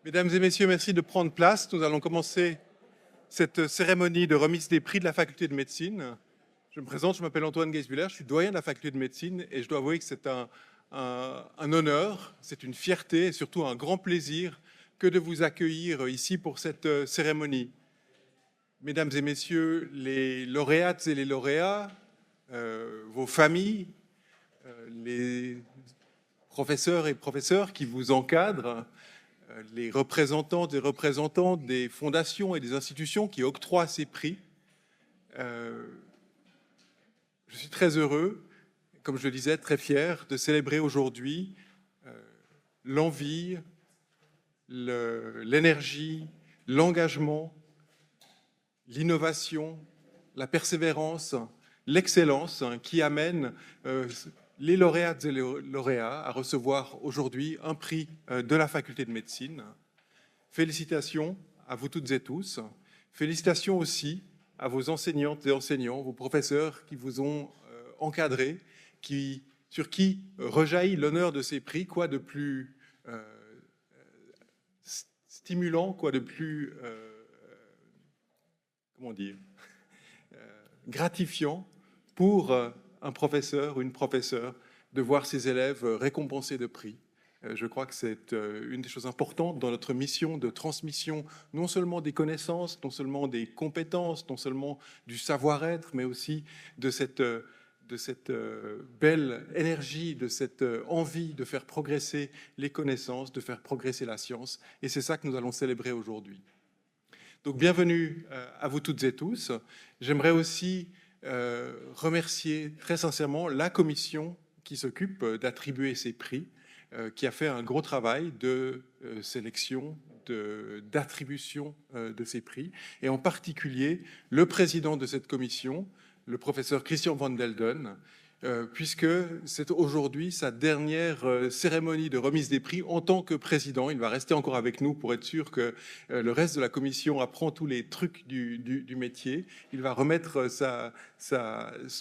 Mesdames et messieurs, merci de prendre place. Nous allons commencer cette cérémonie de remise des prix de la faculté de médecine. Je me présente, je m'appelle Antoine Geisbühler, je suis doyen de la faculté de médecine et je dois avouer que c'est un honneur, c'est une fierté et surtout un grand plaisir que de vous accueillir ici pour cette cérémonie. Mesdames et messieurs, les lauréates et les lauréats, vos familles, les professeurs et professeurs qui vous encadrent, les représentantes et représentants des fondations et des institutions qui octroient ces prix. Je suis très heureux, comme je le disais, très fier de célébrer aujourd'hui l'envie, l'énergie, l'engagement, l'innovation, la persévérance, l'excellence qui amènent les lauréates et les lauréats à recevoir aujourd'hui un prix de la faculté de médecine. Félicitations à vous toutes et tous. Félicitations aussi à vos enseignantes et enseignants, vos professeurs qui vous ont encadrés, sur qui rejaillit l'honneur de ces prix. Quoi de plus stimulant, quoi de plus comment dire, gratifiant pour un professeur ou une professeure de voir ses élèves récompensés de prix. Je crois que c'est une des choses importantes dans notre mission de transmission, non seulement des connaissances, non seulement des compétences, non seulement du savoir-être, mais aussi de cette belle énergie, de cette envie de faire progresser les connaissances, de faire progresser la science. Et c'est ça que nous allons célébrer aujourd'hui. Donc bienvenue à vous toutes et tous. J'aimerais aussi remercier très sincèrement la commission qui s'occupe d'attribuer ces prix, qui a fait un gros travail de sélection, d'attribution de ces prix, et en particulier le président de cette commission, le professeur Christian Van Delden, puisque c'est aujourd'hui sa dernière cérémonie de remise des prix en tant que président. Il va rester encore avec nous pour être sûr que le reste de la commission apprend tous les trucs du métier. Il va remettre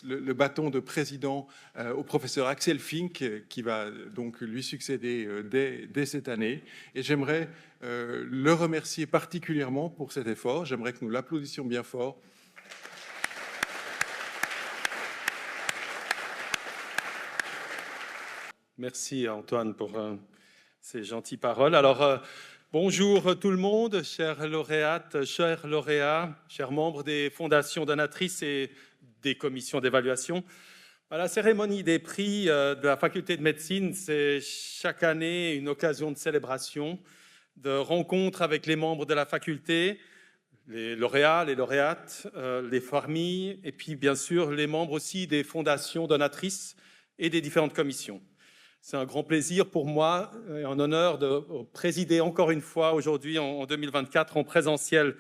le bâton de président au professeur Axel Fink, qui va donc lui succéder dès cette année. Et j'aimerais le remercier particulièrement pour cet effort. J'aimerais que nous l'applaudissions bien fort. Merci Antoine pour ces gentilles paroles. Alors, bonjour tout le monde, chères lauréates, chers lauréats, chers membres des fondations donatrices et des commissions d'évaluation. La cérémonie des prix de la faculté de médecine, c'est chaque année une occasion de célébration, de rencontre avec les membres de la faculté, les lauréats, les lauréates, les familles, et puis bien sûr les membres aussi des fondations donatrices et des différentes commissions. C'est un grand plaisir pour moi et un honneur de présider encore une fois aujourd'hui en 2024 en présentiel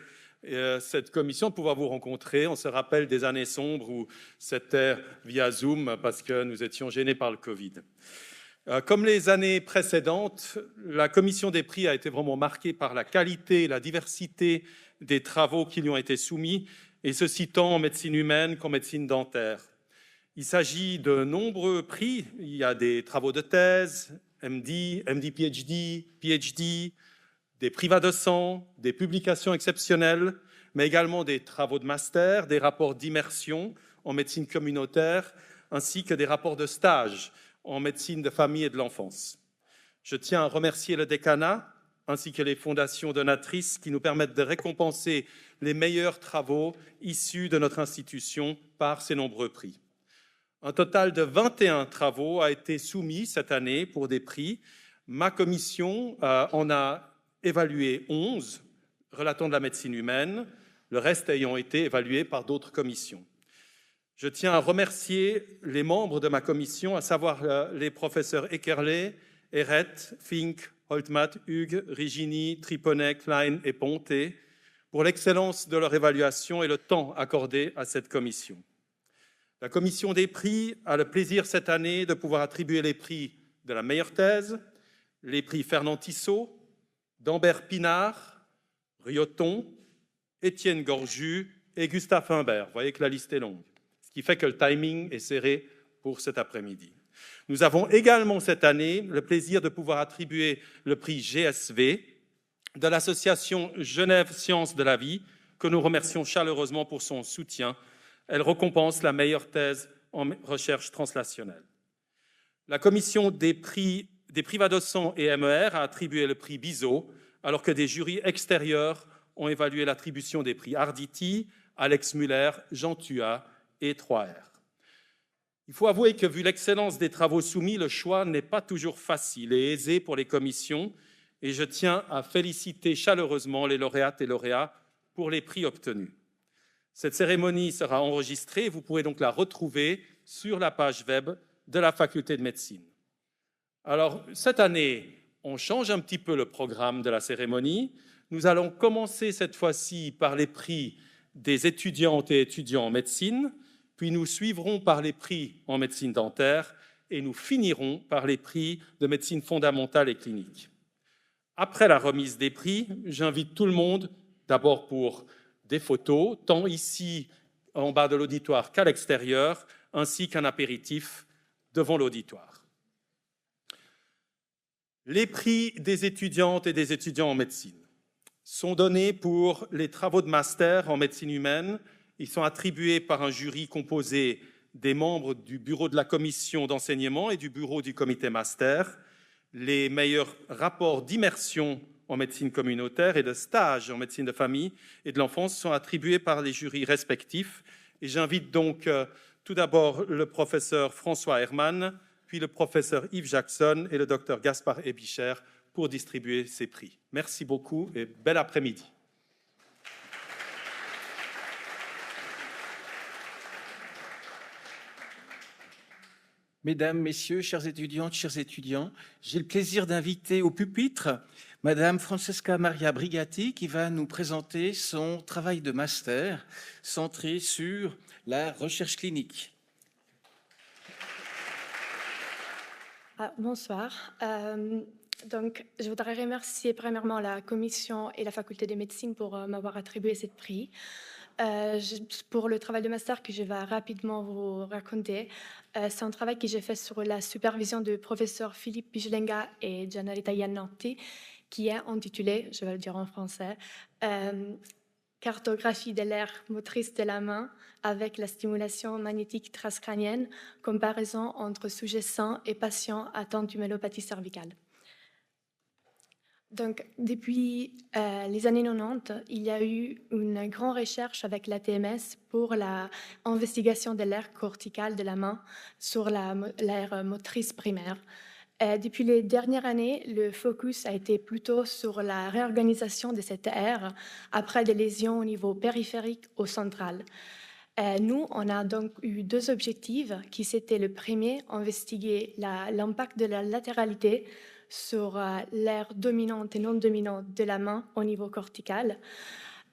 cette commission, de pouvoir vous rencontrer. On se rappelle des années sombres où c'était via Zoom parce que nous étions gênés par le Covid. Comme les années précédentes, la commission des prix a été vraiment marquée par la qualité et la diversité des travaux qui lui ont été soumis, et ceci tant en médecine humaine qu'en médecine dentaire. Il s'agit de nombreux prix. Il y a des travaux de thèse, MD, MD-PhD, PhD, des privats de sang, des publications exceptionnelles, mais également des travaux de master, des rapports d'immersion en médecine communautaire, ainsi que des rapports de stage en médecine de famille et de l'enfance. Je tiens à remercier le décanat, ainsi que les fondations donatrices qui nous permettent de récompenser les meilleurs travaux issus de notre institution par ces nombreux prix. Un total de 21 travaux a été soumis cette année pour des prix. Ma commission en a évalué 11 relatant de la médecine humaine, le reste ayant été évalué par d'autres commissions. Je tiens à remercier les membres de ma commission, à savoir les professeurs Eckerlé, Eret, Fink, Holtmat, Hugues, Rigini, Triponnet, Klein et Ponté, pour l'excellence de leur évaluation et le temps accordé à cette commission. La commission des prix a le plaisir cette année de pouvoir attribuer les prix de la meilleure thèse, les prix Fernand Tissot, Dambert Pinard, Rioton, Étienne Gorju et Gustave Imbert. Vous voyez que la liste est longue, ce qui fait que le timing est serré pour cet après-midi. Nous avons également cette année le plaisir de pouvoir attribuer le prix GSV de l'association Genève Sciences de la Vie, que nous remercions chaleureusement pour son soutien. Elle récompense la meilleure thèse en recherche translationnelle. La commission des privadocents et MER a attribué le prix Bizot, alors que des jurys extérieurs ont évalué l'attribution des prix Arditi, Alex Muller, Jean Thuat et 3R. Il faut avouer que, vu l'excellence des travaux soumis, le choix n'est pas toujours facile et aisé pour les commissions, et je tiens à féliciter chaleureusement les lauréates et lauréats pour les prix obtenus. Cette cérémonie sera enregistrée et vous pourrez donc la retrouver sur la page web de la faculté de médecine. Alors, cette année, on change un petit peu le programme de la cérémonie. Nous allons commencer cette fois-ci par les prix des étudiantes et étudiants en médecine, puis nous suivrons par les prix en médecine dentaire et nous finirons par les prix de médecine fondamentale et clinique. Après la remise des prix, j'invite tout le monde, d'abord pour des photos, tant ici en bas de l'auditoire qu'à l'extérieur, ainsi qu'un apéritif devant l'auditoire. Les prix des étudiantes et des étudiants en médecine sont donnés pour les travaux de master en médecine humaine. Ils sont attribués par un jury composé des membres du bureau de la commission d'enseignement et du bureau du comité master. Les meilleurs rapports d'immersion en médecine communautaire et de stage en médecine de famille et de l'enfance sont attribués par les jurys respectifs. Et j'invite donc tout d'abord le professeur François Herman, puis le professeur Yves Jackson et le docteur Gaspard Ebicher pour distribuer ces prix. Merci beaucoup et bel après-midi. Mesdames, Messieurs, chères étudiantes, chers étudiants, j'ai le plaisir d'inviter au pupitre Madame Francesca Maria Brigatti qui va nous présenter son travail de master centré sur la recherche clinique. Bonsoir. Donc, je voudrais remercier premièrement la commission et la faculté de médecine pour m'avoir attribué ce prix. Pour le travail de master que je vais rapidement vous raconter, c'est un travail que j'ai fait sur la supervision du professeur Philippe Pichlenga et Gianarita Iannotti, qui est intitulé, je vais le dire en français, Cartographie de l'aire motrice de la main avec la stimulation magnétique transcrânienne, comparaison entre sujets sains et patients atteints d'une myélopathie cervicale. Donc, depuis les années 90, il y a eu une grande recherche avec la TMS pour l'investigation de l'aire corticale de la main sur l'aire motrice primaire. Depuis les dernières années, le focus a été plutôt sur la réorganisation de cette aire après des lésions au niveau périphérique ou central. Nous, on a donc eu deux objectifs, qui c'était le premier, investiguer l'impact de la latéralité sur l'aire dominante et non dominante de la main au niveau cortical,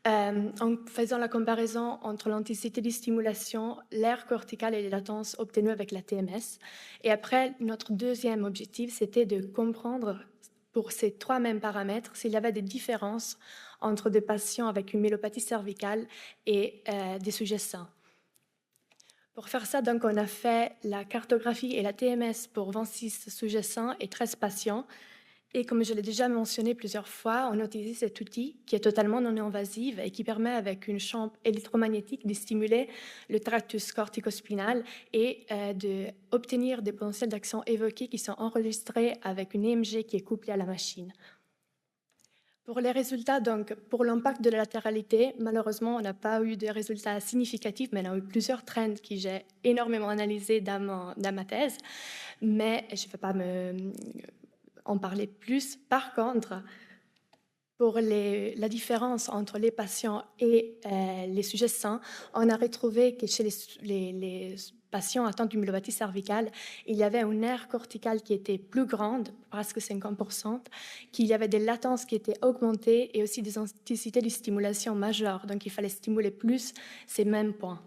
en faisant la comparaison entre l'intensité de stimulation, l'aire corticale et les latences obtenues avec la TMS. Et après, notre deuxième objectif, c'était de comprendre pour ces trois mêmes paramètres s'il y avait des différences entre des patients avec une myélopathie cervicale et des sujets sains. Pour faire ça, donc, on a fait la cartographie et la TMS pour 26 sujets sains et 13 patients. Et comme je l'ai déjà mentionné plusieurs fois, on a utilisé cet outil qui est totalement non-invasif et qui permet, avec une chambre électromagnétique, de stimuler le tractus corticospinal et d'obtenir des potentiels d'action évoqués qui sont enregistrés avec une EMG qui est couplée à la machine. Pour les résultats, donc, pour l'impact de la latéralité, malheureusement, on n'a pas eu de résultats significatifs, mais on a eu plusieurs trends que j'ai énormément analysés dans ma thèse, mais je ne vais pas en parler plus. Par contre, pour la différence entre les patients et les sujets sains, on a retrouvé que chez les patients atteints d'une myélopathie cervicale, il y avait une aire corticale qui était plus grande, presque 50%, qu'il y avait des latences qui étaient augmentées et aussi des intensités de stimulation majeures. Donc, il fallait stimuler plus ces mêmes points.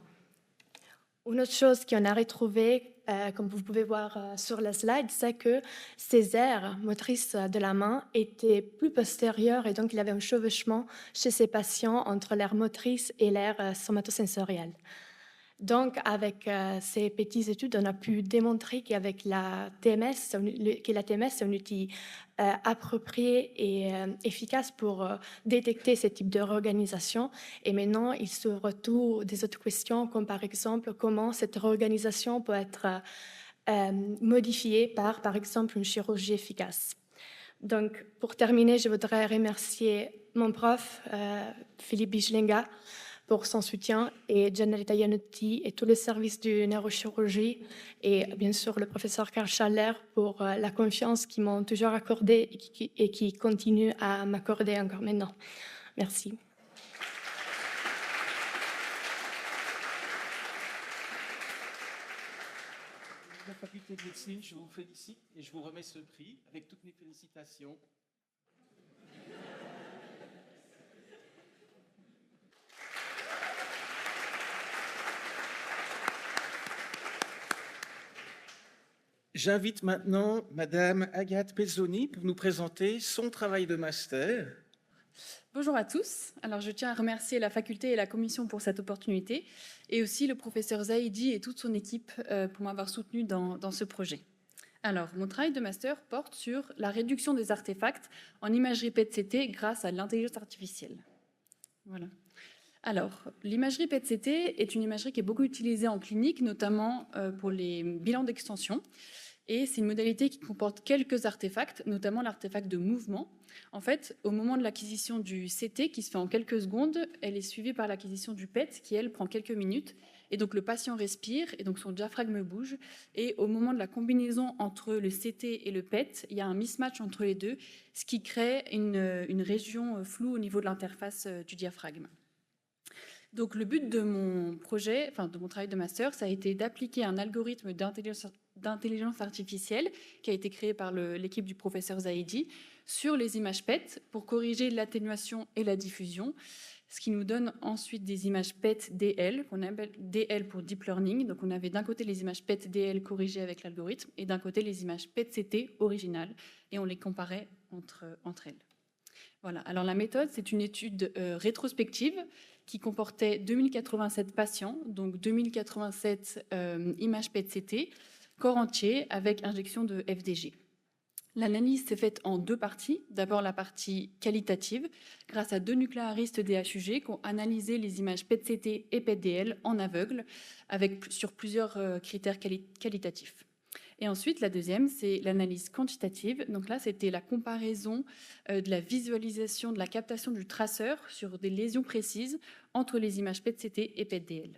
Une autre chose qu'on a retrouvée, comme vous pouvez voir sur la slide, c'est que ces aires motrices de la main étaient plus postérieures et donc il y avait un chevauchement chez ces patients entre l'aire motrice et l'aire somatosensorielle. Donc, avec ces petites études, on a pu démontrer qu'avec la TMS, que la TMS est un outil approprié et efficace pour détecter ce type de réorganisation. Et maintenant, il s'ouvre tout des autres questions, comme par exemple, comment cette réorganisation peut être modifiée par exemple, une chirurgie efficace. Donc, pour terminer, je voudrais remercier mon prof, Philippe Bichlenga, pour son soutien, et Gianella Iannotti et tous les services de neurochirurgie, et bien sûr le professeur Karl Schaller pour la confiance qu'ils m'ont toujours accordée et qui continuent à m'accorder encore maintenant. Merci. La faculté de médecine, je vous félicite et je vous remets ce prix avec toutes mes félicitations. J'invite maintenant Madame Agathe Pezzoni pour nous présenter son travail de master. Bonjour à tous. Alors, je tiens à remercier la faculté et la commission pour cette opportunité et aussi le professeur Zaidi et toute son équipe pour m'avoir soutenu dans ce projet. Alors, mon travail de master porte sur la réduction des artefacts en imagerie PET-CT grâce à l'intelligence artificielle. Voilà. Alors, l'imagerie PET-CT est une imagerie qui est beaucoup utilisée en clinique, notamment pour les bilans d'extension. Et c'est une modalité qui comporte quelques artefacts, notamment l'artefact de mouvement. En fait, au moment de l'acquisition du CT, qui se fait en quelques secondes, elle est suivie par l'acquisition du PET, qui, elle, prend quelques minutes. Et donc, le patient respire, et donc son diaphragme bouge. Et au moment de la combinaison entre le CT et le PET, il y a un mismatch entre les deux, ce qui crée une région floue au niveau de l'interface du diaphragme. Donc, le but de mon projet, enfin de mon travail de master, ça a été d'appliquer un algorithme d'intelligence artificielle qui a été créé par l'équipe du professeur Zaidi sur les images PET pour corriger l'atténuation et la diffusion, ce qui nous donne ensuite des images PET-DL, qu'on appelle DL pour Deep Learning. Donc, on avait d'un côté les images PET-DL corrigées avec l'algorithme et d'un côté les images PET-CT originales, et on les comparait entre elles. Voilà. Alors, la méthode, c'est une étude rétrospective qui comportait 2087 patients, donc 2087 images PET-CT, corps entier avec injection de FDG. L'analyse s'est faite en deux parties. D'abord la partie qualitative, grâce à 2 nucléaristes DHUG qui ont analysé les images PET-CT et PET-DL en aveugle sur plusieurs critères qualitatifs. Et ensuite, la deuxième, c'est l'analyse quantitative. Donc là, c'était la comparaison de la visualisation, de la captation du traceur sur des lésions précises entre les images PET-CT et PET-DL.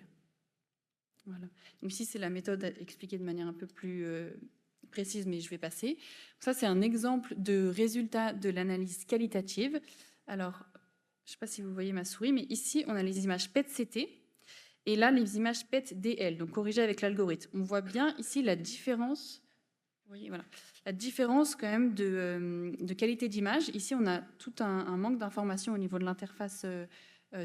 Voilà. Donc ici, c'est la méthode expliquée de manière un peu plus précise, mais je vais passer. Ça, c'est un exemple de résultat de l'analyse qualitative. Alors, je ne sais pas si vous voyez ma souris, mais ici, on a les images PET-CT. Et là, les images PET-DL, donc corrigées avec l'algorithme. On voit bien ici la différence, vous voyez, voilà, la différence quand même de qualité d'image. Ici, on a tout un manque d'informations au niveau de l'interface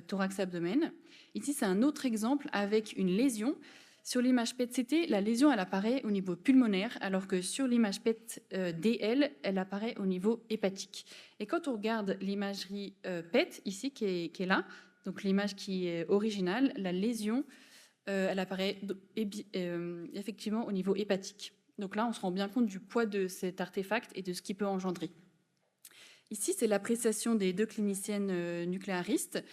thorax-abdomen. Ici, c'est un autre exemple avec une lésion. Sur l'image PET-CT, la lésion, elle apparaît au niveau pulmonaire, alors que sur l'image PET-DL, elle apparaît au niveau hépatique. Et quand on regarde l'imagerie PET, ici, qui est là, donc l'image qui est originale, la lésion, elle apparaît effectivement au niveau hépatique. Donc là, on se rend bien compte du poids de cet artefact et de ce qu'il peut engendrer. Ici, c'est l'appréciation des 2 cliniciennes nucléaristes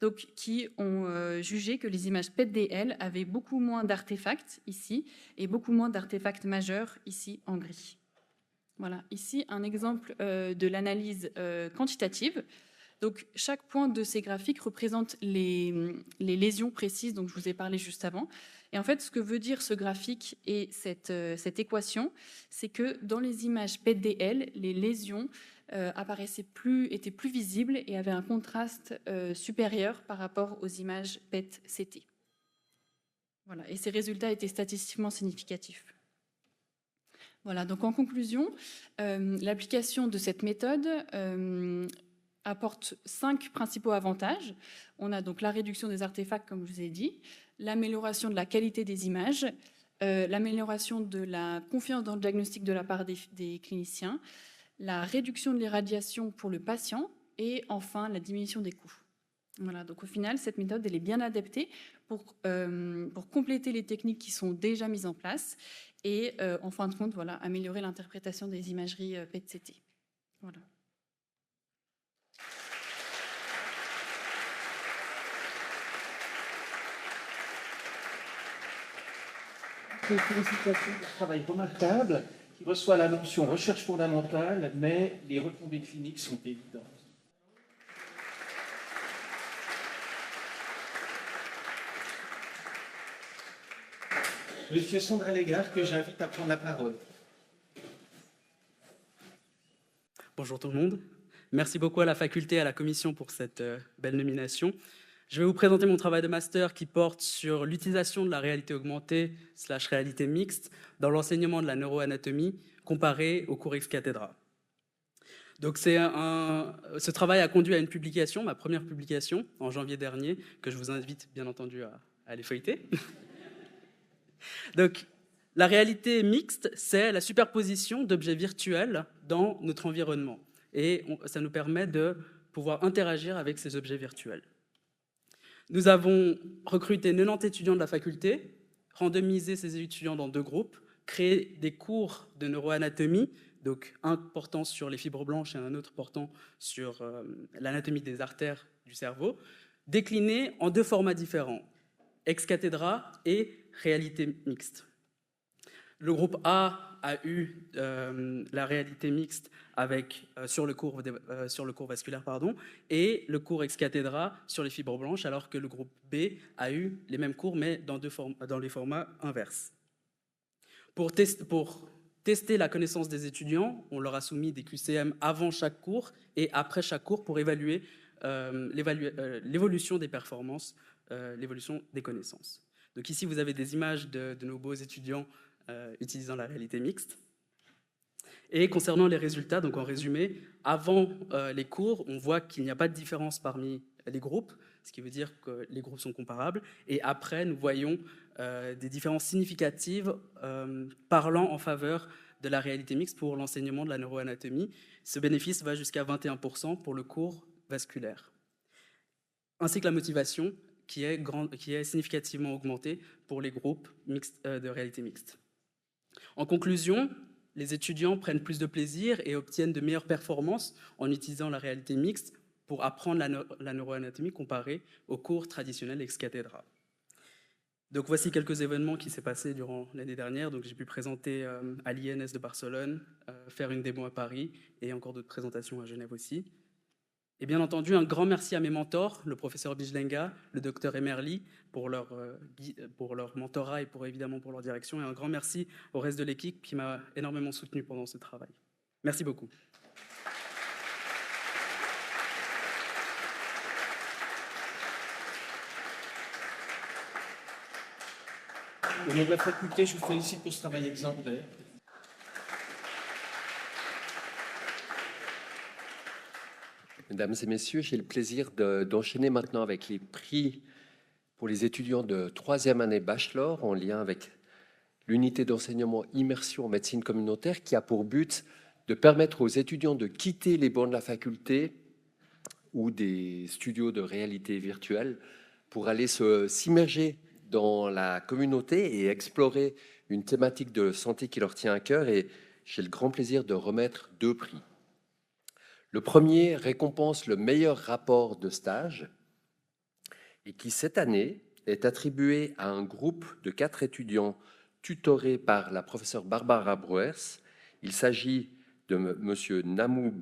donc, qui ont jugé que les images PET-DL avaient beaucoup moins d'artefacts ici et beaucoup moins d'artefacts majeurs ici en gris. Voilà, ici un exemple de l'analyse quantitative. Donc, chaque point de ces graphiques représente les lésions précises dont je vous ai parlé juste avant. Et en fait, ce que veut dire ce graphique et cette équation, c'est que dans les images PET-DL, les lésions étaient plus visibles et avaient un contraste supérieur par rapport aux images PET-CT. Voilà, et ces résultats étaient statistiquement significatifs. Voilà, donc en conclusion, l'application de cette méthode apporte 5 principaux avantages. On a donc la réduction des artefacts, comme je vous ai dit, l'amélioration de la qualité des images, l'amélioration de la confiance dans le diagnostic de la part des cliniciens, la réduction de l'irradiation pour le patient et enfin la diminution des coûts. Voilà, donc au final, cette méthode, elle est bien adaptée pour compléter les techniques qui sont déjà mises en place et, en fin de compte, voilà, améliorer l'interprétation des imageries PET-CT. Voilà. Félicitations pour ce travail remarquable qui reçoit la mention recherche fondamentale, mais les retombées cliniques sont évidentes. Monsieur Sandra Légard, que j'invite à prendre la parole. Bonjour tout le monde. Merci beaucoup à la faculté et à la commission pour cette belle nomination. Je vais vous présenter mon travail de master qui porte sur l'utilisation de la réalité augmentée / réalité mixte dans l'enseignement de la neuroanatomie comparé aux cours ex cathedra. Donc ce travail a conduit à une publication, ma première publication, en janvier dernier, que je vous invite bien entendu à aller feuilleter. Donc, la réalité mixte, c'est la superposition d'objets virtuels dans notre environnement. Et ça nous permet de pouvoir interagir avec ces objets virtuels. Nous avons recruté 90 étudiants de la faculté, randomisé ces étudiants dans 2 groupes, créé des cours de neuroanatomie, donc un portant sur les fibres blanches et un autre portant sur l'anatomie des artères du cerveau, déclinés en 2 formats différents, ex cathedra et réalité mixte. Le groupe A a eu la réalité mixte sur le cours vasculaire, et le cours ex cathedra sur les fibres blanches, alors que le groupe B a eu les mêmes cours, mais dans les formats inverses. Pour tester la connaissance des étudiants, on leur a soumis des QCM avant chaque cours et après chaque cours pour évaluer l'évolution des performances, l'évolution des connaissances. Donc ici, vous avez des images de nos beaux étudiants utilisant la réalité mixte. Et concernant les résultats, donc en résumé, avant les cours, on voit qu'il n'y a pas de différence parmi les groupes, ce qui veut dire que les groupes sont comparables. Et après, nous voyons des différences significatives parlant en faveur de la réalité mixte pour l'enseignement de la neuroanatomie. Ce bénéfice va jusqu'à 21% pour le cours vasculaire. Ainsi que la motivation, qui est significativement augmentée pour les groupes de réalité mixte. En conclusion, les étudiants prennent plus de plaisir et obtiennent de meilleures performances en utilisant la réalité mixte pour apprendre la neuroanatomie comparée aux cours traditionnels ex cathedra. Donc voici quelques événements qui s'est passé durant l'année dernière. Donc j'ai pu présenter à l'INS de Barcelone, faire une démo à Paris et encore d'autres présentations à Genève aussi. Et bien entendu, un grand merci à mes mentors, le professeur Bijlenga, le docteur Emerli, pour leur mentorat et évidemment pour leur direction. Et un grand merci au reste de l'équipe qui m'a énormément soutenu pendant ce travail. Merci beaucoup. Au nom de la faculté, je vous félicite pour ce travail exemplaire. Mesdames et messieurs, j'ai le plaisir d'enchaîner maintenant avec les prix pour les étudiants de 3e année bachelor en lien avec l'unité d'enseignement immersion en médecine communautaire qui a pour but de permettre aux étudiants de quitter les bancs de la faculté ou des studios de réalité virtuelle pour aller s'immerger dans la communauté et explorer une thématique de santé qui leur tient à cœur. Et j'ai le grand plaisir de remettre 2 prix. Le premier récompense le meilleur rapport de stage et qui, cette année, est attribué à un groupe de 4 étudiants tutorés par la professeure Barbara Brouers. Il s'agit de M. Namou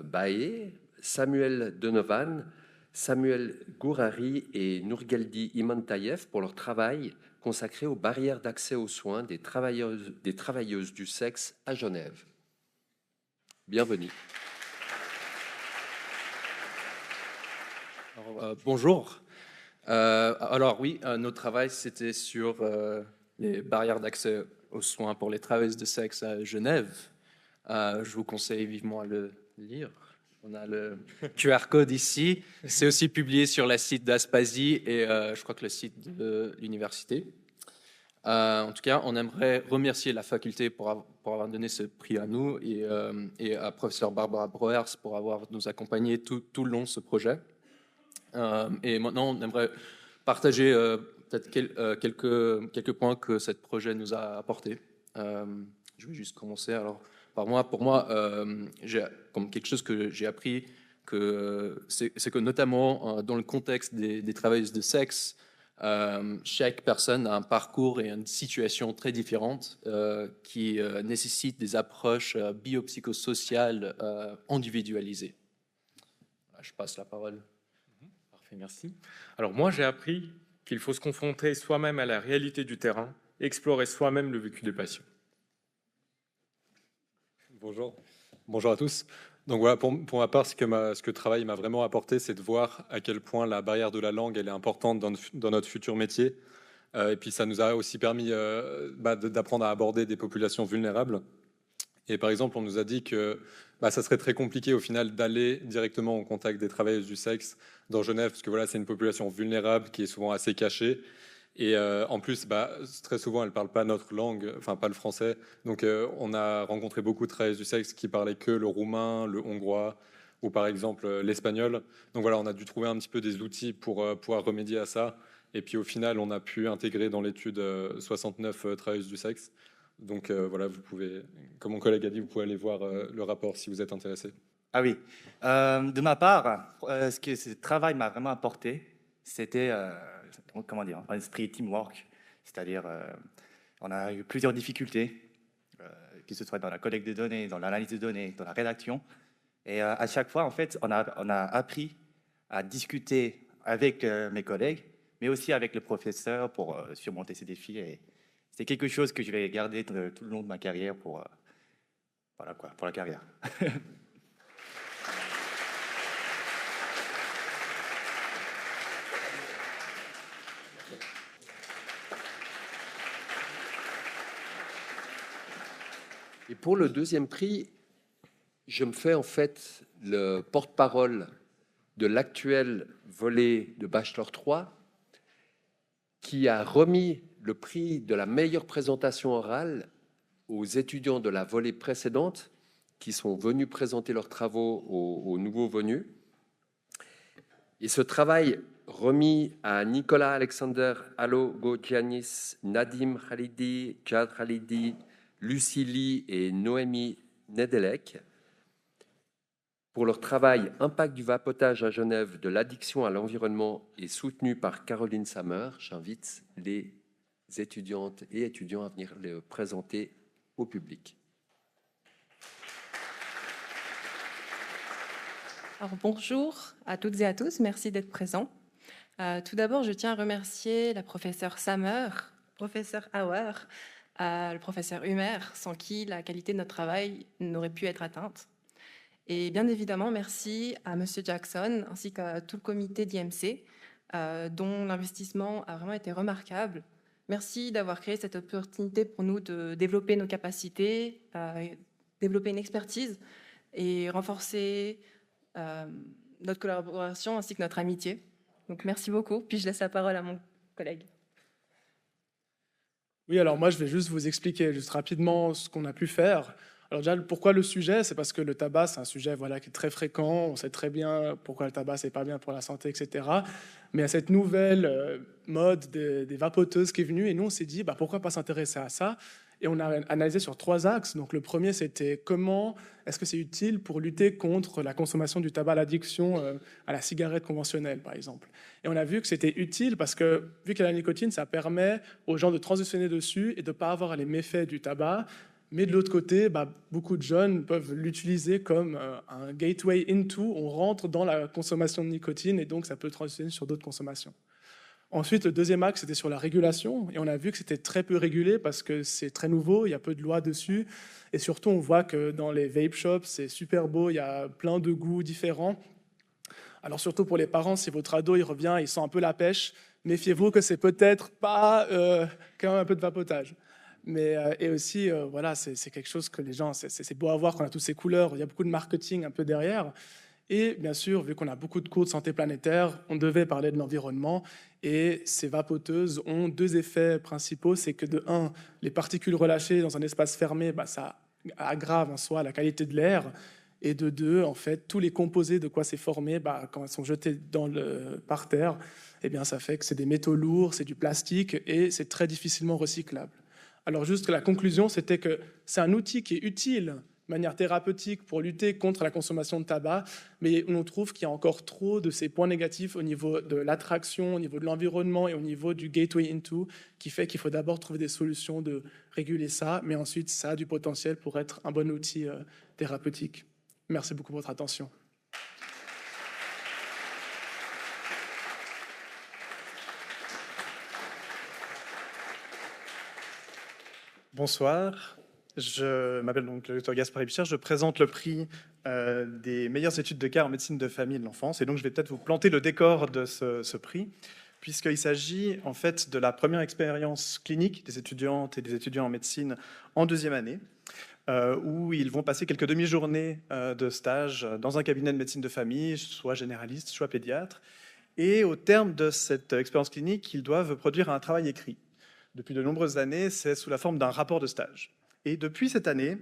Baé, Samuel Donovan, Samuel Gourari et Nourgeldi Imantayev pour leur travail consacré aux barrières d'accès aux soins des travailleuses du sexe à Genève. Bienvenue. Bonjour. Alors oui, notre travail c'était sur les barrières d'accès aux soins pour les travailleuses de sexe à Genève. Je vous conseille vivement à le lire. On a le QR code ici. C'est aussi publié sur le site d'Aspasie et je crois que le site de l'université. En tout cas, on aimerait remercier la faculté pour avoir donné ce prix à nous et à professeur Barbara Brouers pour avoir nous accompagnés tout le long de ce projet. Et maintenant, on aimerait partager peut-être quelques points que ce projet nous a apportés. Je vais juste commencer. Alors, pour moi, comme quelque chose que j'ai appris, c'est que notamment dans le contexte des travailleuses de sexe, chaque personne a un parcours et une situation très différente qui nécessite des approches biopsychosociales individualisées. Je passe la parole. Parfait, merci. Alors moi, j'ai appris qu'il faut se confronter soi-même à la réalité du terrain, explorer soi-même le vécu des patients. Bonjour à tous. Donc voilà, pour ma part, ce que le travail m'a vraiment apporté, c'est de voir à quel point la barrière de la langue elle est importante dans notre futur métier. Et puis ça nous a aussi permis d'apprendre à aborder des populations vulnérables. Et par exemple, on nous a dit que ça serait très compliqué au final d'aller directement au contact des travailleuses du sexe dans Genève, parce que voilà, c'est une population vulnérable qui est souvent assez cachée. Et en plus, très souvent, elles ne parlent pas notre langue, enfin pas le français. Donc on a rencontré beaucoup de travailleuses du sexe qui parlaient que le roumain, le hongrois ou par exemple l'espagnol. Donc voilà, on a dû trouver un petit peu des outils pour pouvoir remédier à ça. Et puis au final, on a pu intégrer dans l'étude 69 travailleuses du sexe. Donc voilà, vous pouvez, comme mon collègue a dit, vous pouvez aller voir le rapport si vous êtes intéressé. Ah oui, de ma part, ce que ce travail m'a vraiment apporté, c'était un esprit teamwork, c'est-à-dire on a eu plusieurs difficultés, que ce soit dans la collecte de données, dans l'analyse de données, dans la rédaction, et à chaque fois, en fait, on a appris à discuter avec mes collègues, mais aussi avec le professeur pour surmonter ces défis. Et c'est quelque chose que je vais garder tout le long de ma carrière pour la carrière. Et pour le deuxième prix, je me fais en fait le porte-parole de l'actuel volet de Bachelor 3 qui a remis le prix de la meilleure présentation orale aux étudiants de la volée précédente qui sont venus présenter leurs travaux aux nouveaux venus. Et ce travail remis à Nicolas Alexander Alogogiannis, Nadim Khalidi, Jad Khalidi, Lucie Lee et Noémie Nedelec pour leur travail « Impact du vapotage à Genève de l'addiction à l'environnement » et soutenu par Caroline Sammer. J'invite les étudiantes et étudiants à venir le présenter au public. Alors, bonjour à toutes et à tous, merci d'être présents. Tout d'abord, je tiens à remercier la professeure Sammer, professeur Auer, le professeur Humer, sans qui la qualité de notre travail n'aurait pu être atteinte. Et bien évidemment, merci à Monsieur Jackson ainsi qu'à tout le comité d'IMC, dont l'investissement a vraiment été remarquable. Merci d'avoir créé cette opportunité pour nous de développer nos capacités, développer une expertise et renforcer notre collaboration ainsi que notre amitié. Donc merci beaucoup. Puis je laisse la parole à mon collègue. Oui, alors moi je vais juste vous expliquer juste rapidement ce qu'on a pu faire. Alors déjà, pourquoi le sujet? C'est parce que le tabac, c'est un sujet qui est très fréquent. On sait très bien pourquoi le tabac, c'est pas bien pour la santé, etc. Mais il y a cette nouvelle mode des vapoteuses qui est venue. Et nous, on s'est dit, pourquoi pas s'intéresser à ça? Et on a analysé sur 3 axes. Donc le premier, c'était comment est-ce que c'est utile pour lutter contre la consommation du tabac, l'addiction à la cigarette conventionnelle, par exemple. Et on a vu que c'était utile parce que, vu qu'il y a la nicotine, ça permet aux gens de transitionner dessus et de ne pas avoir les méfaits du tabac. Mais de l'autre côté, beaucoup de jeunes peuvent l'utiliser comme un gateway into. On rentre dans la consommation de nicotine et donc ça peut transitionner sur d'autres consommations. Ensuite, le deuxième axe, c'était sur la régulation. Et on a vu que c'était très peu régulé parce que c'est très nouveau, il y a peu de lois dessus. Et surtout, on voit que dans les vape shops, c'est super beau, il y a plein de goûts différents. Alors surtout pour les parents, si votre ado il revient, il sent un peu la pêche, méfiez-vous que c'est peut-être pas quand même un peu de vapotage. Mais, et aussi, c'est quelque chose que les gens, c'est beau à voir qu'on a toutes ces couleurs, il y a beaucoup de marketing un peu derrière. Et bien sûr, vu qu'on a beaucoup de cours de santé planétaire, on devait parler de l'environnement. Et ces vapoteuses ont 2 effets principaux. C'est que de 1, les particules relâchées dans un espace fermé, ça aggrave en soi la qualité de l'air. Et de deux, en fait, tous les composés de quoi c'est formé, quand elles sont jetées par terre, eh bien, ça fait que c'est des métaux lourds, c'est du plastique et c'est très difficilement recyclable. Alors juste que la conclusion, c'était que c'est un outil qui est utile de manière thérapeutique pour lutter contre la consommation de tabac, mais on trouve qu'il y a encore trop de ces points négatifs au niveau de l'attraction, au niveau de l'environnement et au niveau du gateway into, qui fait qu'il faut d'abord trouver des solutions de réguler ça, mais ensuite ça a du potentiel pour être un bon outil thérapeutique. Merci beaucoup pour votre attention. Bonsoir, je m'appelle donc le Dr Gaspard Bichère, je présente le prix des meilleures études de cas en médecine de famille et de l'enfance, et donc je vais peut-être vous planter le décor de ce prix, puisqu'il s'agit en fait de la première expérience clinique des étudiantes et des étudiants en médecine en deuxième année, où ils vont passer quelques demi-journées de stage dans un cabinet de médecine de famille, soit généraliste, soit pédiatre, et au terme de cette expérience clinique, ils doivent produire un travail écrit. Depuis de nombreuses années, c'est sous la forme d'un rapport de stage. Et depuis cette année,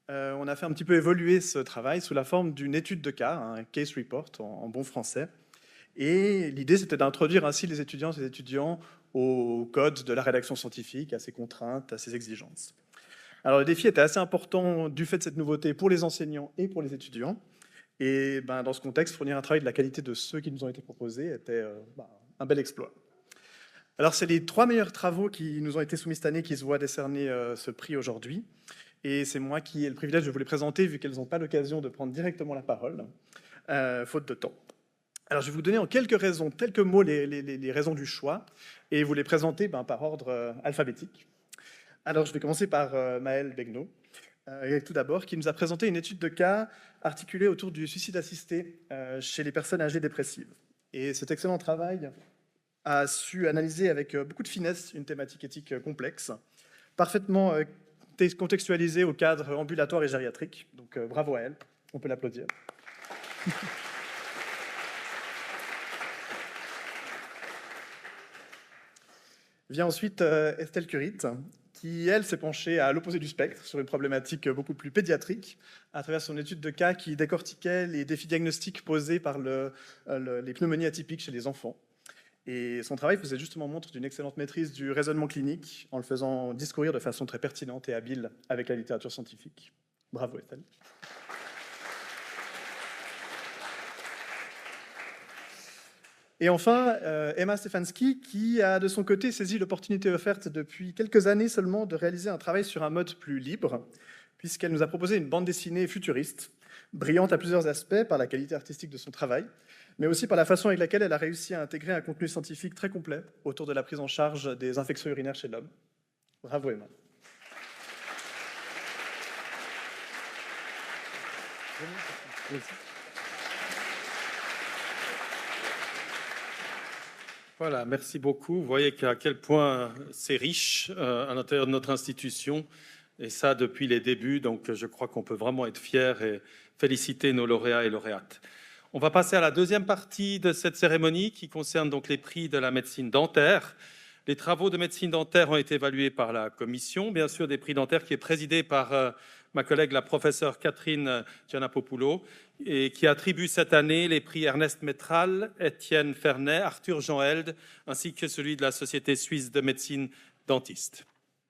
on a fait un petit peu évoluer ce travail sous la forme d'une étude de cas, un case report en bon français. Et l'idée, c'était d'introduire ainsi les étudiantes et les étudiants au code de la rédaction scientifique, à ses contraintes, à ses exigences. Alors le défi était assez important du fait de cette nouveauté pour les enseignants et pour les étudiants. Et dans ce contexte, fournir un travail de la qualité de ceux qui nous ont été proposés était un bel exploit. Alors, c'est les 3 meilleurs travaux qui nous ont été soumis cette année qui se voient décerner ce prix aujourd'hui. Et c'est moi qui ai le privilège de vous les présenter, vu qu'elles n'ont pas l'occasion de prendre directement la parole, faute de temps. Alors, je vais vous donner en quelques mots les raisons du choix, et vous les présenter par ordre alphabétique. Alors, je vais commencer par Maëlle Begnaud, tout d'abord, qui nous a présenté une étude de cas articulée autour du suicide assisté chez les personnes âgées dépressives. Et cet excellent travail a su analyser avec beaucoup de finesse une thématique éthique complexe, parfaitement contextualisée au cadre ambulatoire et gériatrique. Donc bravo à elle, on peut l'applaudir. Vient ensuite Estelle Curit, qui, elle, s'est penchée à l'opposé du spectre, sur une problématique beaucoup plus pédiatrique, à travers son étude de cas qui décortiquait les défis diagnostiques posés par les pneumonies atypiques chez les enfants. Et son travail faisait justement montre d'une excellente maîtrise du raisonnement clinique, en le faisant discourir de façon très pertinente et habile avec la littérature scientifique. Bravo, Estelle. Et enfin, Emma Stefanski, qui a de son côté saisi l'opportunité offerte depuis quelques années seulement de réaliser un travail sur un mode plus libre, puisqu'elle nous a proposé une bande dessinée futuriste, brillante à plusieurs aspects par la qualité artistique de son travail, mais aussi par la façon avec laquelle elle a réussi à intégrer un contenu scientifique très complet autour de la prise en charge des infections urinaires chez l'homme. Bravo, Emma. Voilà, merci beaucoup. Vous voyez à quel point c'est riche à l'intérieur de notre institution, et ça depuis les débuts, donc je crois qu'on peut vraiment être fiers et féliciter nos lauréats et lauréates. On va passer à la deuxième partie de cette cérémonie qui concerne donc les prix de la médecine dentaire. Les travaux de médecine dentaire ont été évalués par la commission, bien sûr, des prix dentaires qui est présidée par ma collègue la professeure Catherine Giannapopulo et qui attribue cette année les prix Ernest Métral, Étienne Fernet, Arthur Jean Held ainsi que celui de la Société suisse de médecine dentiste.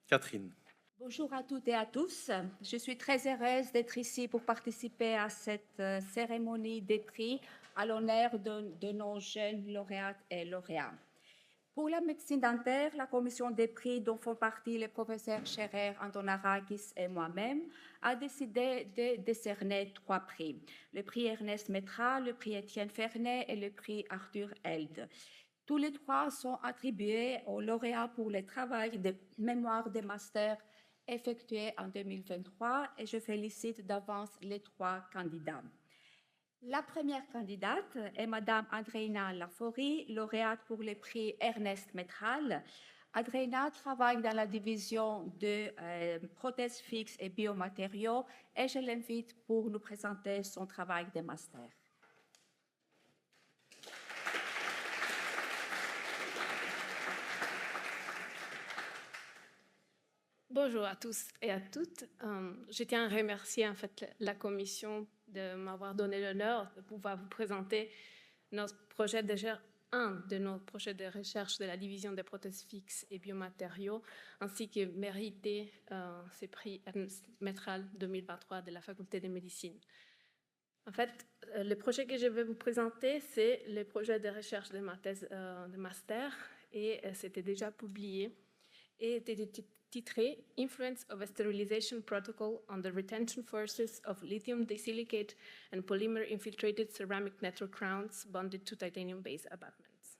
Catherine. Bonjour à toutes et à tous. Je suis très heureuse d'être ici pour participer à cette cérémonie des prix à l'honneur de nos jeunes lauréates et lauréats. Pour la médecine dentaire, la commission des prix dont font partie les professeurs Scherer, Antonarakis et moi-même a décidé de décerner 3 prix. Le prix Ernest Métral, le prix Étienne Fernet et le prix Arthur Held. Tous les 3 sont attribués aux lauréats pour le travail de mémoire de master effectué en 2023 et je félicite d'avance les 3 candidats. La première candidate est Madame Andreina Lafori, lauréate pour le prix Ernest Métral. Andreina travaille dans la division de prothèses fixes et biomatériaux et je l'invite pour nous présenter son travail de master. Bonjour à tous et à toutes. Je tiens à remercier en fait la commission de m'avoir donné l'honneur de pouvoir vous présenter un de nos projets de recherche de la division des prothèses fixes et biomatériaux, ainsi que mérité ce prix Ernst Metral 2023 de la Faculté de médecine. En fait, le projet que je vais vous présenter, c'est le projet de recherche de ma thèse de master, et c'était déjà publié et était titré « Influence of a Sterilization Protocol on the Retention Forces of Lithium Disilicate and Polymer Infiltrated Ceramic Network Crowns Bonded to Titanium-Based Abutments ».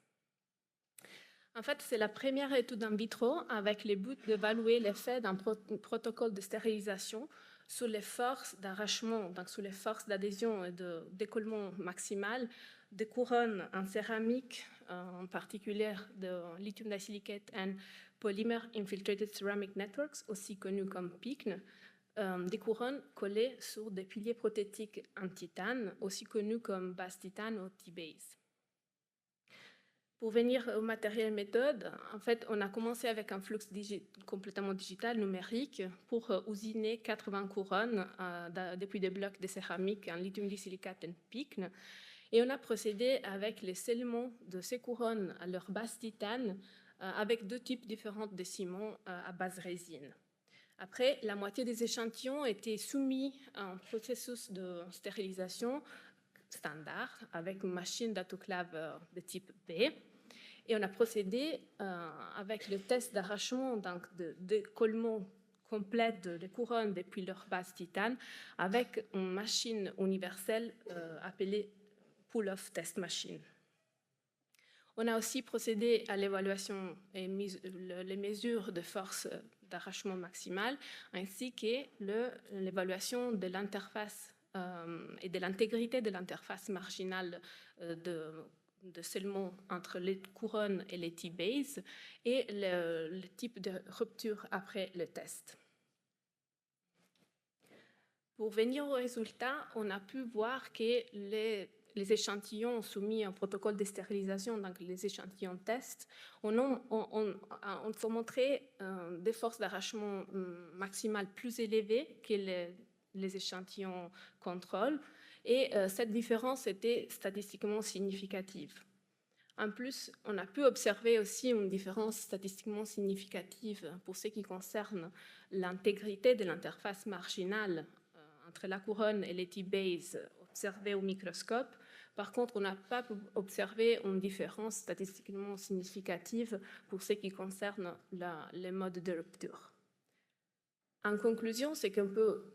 En fait, c'est la première étude in vitro avec le but d'évaluer l'effet d'un protocole de stérilisation sur les forces d'arrachement, donc sur les forces d'adhésion et de décollement maximal de couronnes en céramique, en particulier de lithium disilicate and polymer infiltrated ceramic networks, aussi connus comme PICN, des couronnes collées sur des piliers prothétiques en titane, aussi connus comme base titane ou T-base. Pour venir au matériel méthode, en fait, on a commencé avec un flux complètement digital, numérique, pour usiner 80 couronnes depuis des blocs de céramique en lithium disilicate et PICN. Et on a procédé avec le scellement de ces couronnes à leur base titane avec deux types différents de ciments à base résine. Après, la moitié des échantillons étaient soumis à un processus de stérilisation standard avec une machine d'autoclave de type B. Et on a procédé avec le test d'arrachement, donc de décollement complet des couronnes depuis leur base titane avec une machine universelle appelée pull-off test machine. On a aussi procédé à l'évaluation et les mesures de force d'arrachement maximale, ainsi que l'évaluation de l'interface et de l'intégrité de l'interface marginale de scellement entre les couronnes et les T-base et le type de rupture après le test. Pour venir au résultat, on a pu voir que les échantillons soumis à un protocole de stérilisation, donc les échantillons test, ont montré des forces d'arrachement maximales plus élevées que les échantillons contrôle, et cette différence était statistiquement significative. En plus, on a pu observer aussi une différence statistiquement significative pour ce qui concerne l'intégrité de l'interface marginale entre la couronne et les T-base observée au microscope. Par contre, on n'a pas observé une différence statistiquement significative pour ce qui concerne les modes de rupture. En conclusion, ce qu'on peut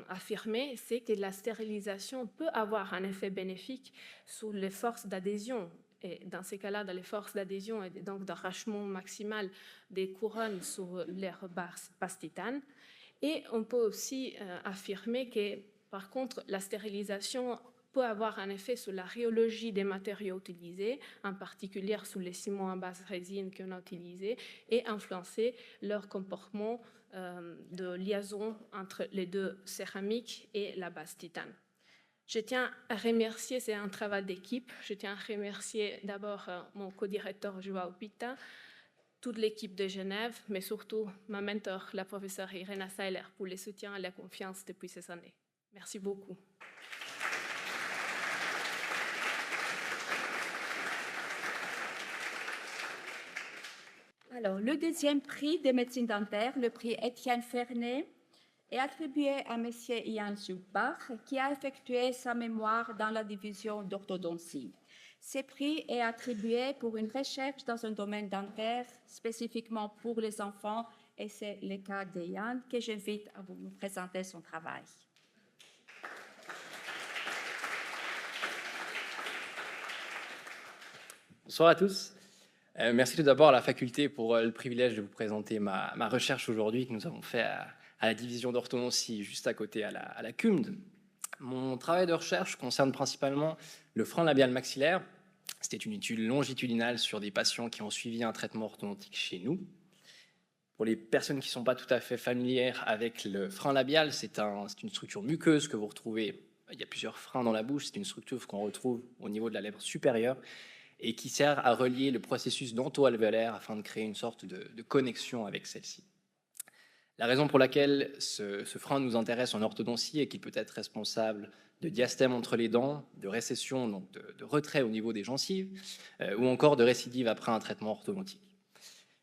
affirmer, c'est que la stérilisation peut avoir un effet bénéfique sur les forces d'adhésion. Et dans ces cas-là, dans les forces d'adhésion et donc d'arrachement maximal des couronnes sur leur base titane. Et on peut aussi affirmer que, par contre, la stérilisation peut avoir un effet sur la rhéologie des matériaux utilisés, en particulier sur les ciments à base résine qu'on a utilisés, et influencer leur comportement de liaison entre les deux céramiques et la base titane. Je tiens à remercier, c'est un travail d'équipe, je tiens à remercier d'abord mon co-directeur Joao Pita, toute l'équipe de Genève, mais surtout ma mentor, la professeure Irena Seiler, pour le soutien et la confiance depuis ces années. Merci beaucoup. Alors, le deuxième prix de médecine dentaire, le prix Étienne Fernet, est attribué à M. Ian Schubach, qui a effectué sa mémoire dans la division d'orthodontie. Ce prix est attribué pour une recherche dans un domaine dentaire, spécifiquement pour les enfants, et c'est le cas d'Ian, que j'invite à vous présenter son travail. Bonsoir à tous. Merci tout d'abord à la faculté pour le privilège de vous présenter ma recherche aujourd'hui que nous avons fait à la division d'orthodontie juste à côté à la CUMD. Mon travail de recherche concerne principalement le frein labial maxillaire. C'était une étude longitudinale sur des patients qui ont suivi un traitement orthodontique chez nous. Pour les personnes qui ne sont pas tout à fait familières avec le frein labial, c'est une structure muqueuse que vous retrouvez. Il y a plusieurs freins dans la bouche. C'est une structure qu'on retrouve au niveau de la lèvre supérieure et qui sert à relier le processus dento-alvéolaire afin de créer une sorte de connexion avec celle-ci. La raison pour laquelle ce frein nous intéresse en orthodontie est qu'il peut être responsable de diastème entre les dents, de récession, donc de retrait au niveau des gencives, ou encore de récidive après un traitement orthodontique.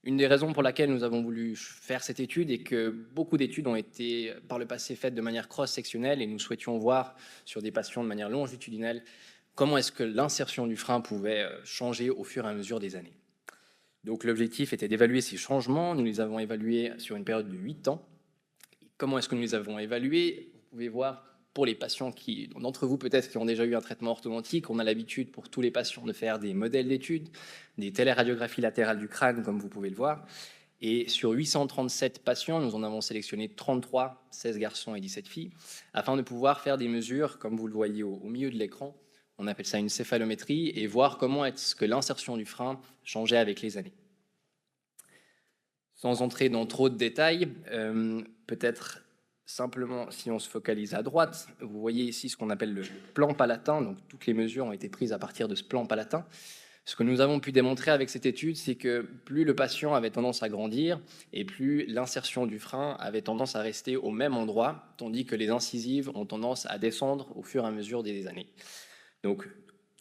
Une des raisons pour laquelle nous avons voulu faire cette étude est que beaucoup d'études ont été par le passé faites de manière cross-sectionnelle et nous souhaitions voir sur des patients de manière longitudinale comment est-ce que l'insertion du frein pouvait changer au fur et à mesure des années. Donc l'objectif était d'évaluer ces changements. Nous les avons évalués sur une période de 8 ans. Comment est-ce que nous les avons évalués? Vous pouvez voir pour les patients d'entre vous peut-être qui ont déjà eu un traitement orthodontique, on a l'habitude pour tous les patients de faire des modèles d'études, des téléradiographies latérales du crâne comme vous pouvez le voir. Et sur 837 patients, nous en avons sélectionné 33, 16 garçons et 17 filles, afin de pouvoir faire des mesures, comme vous le voyez au milieu de l'écran. On appelle ça une céphalométrie, et voir comment est-ce que l'insertion du frein changeait avec les années. Sans entrer dans trop de détails, peut-être simplement si on se focalise à droite, vous voyez ici ce qu'on appelle le plan palatin, donc toutes les mesures ont été prises à partir de ce plan palatin. Ce que nous avons pu démontrer avec cette étude, c'est que plus le patient avait tendance à grandir et plus l'insertion du frein avait tendance à rester au même endroit, tandis que les incisives ont tendance à descendre au fur et à mesure des années. Donc,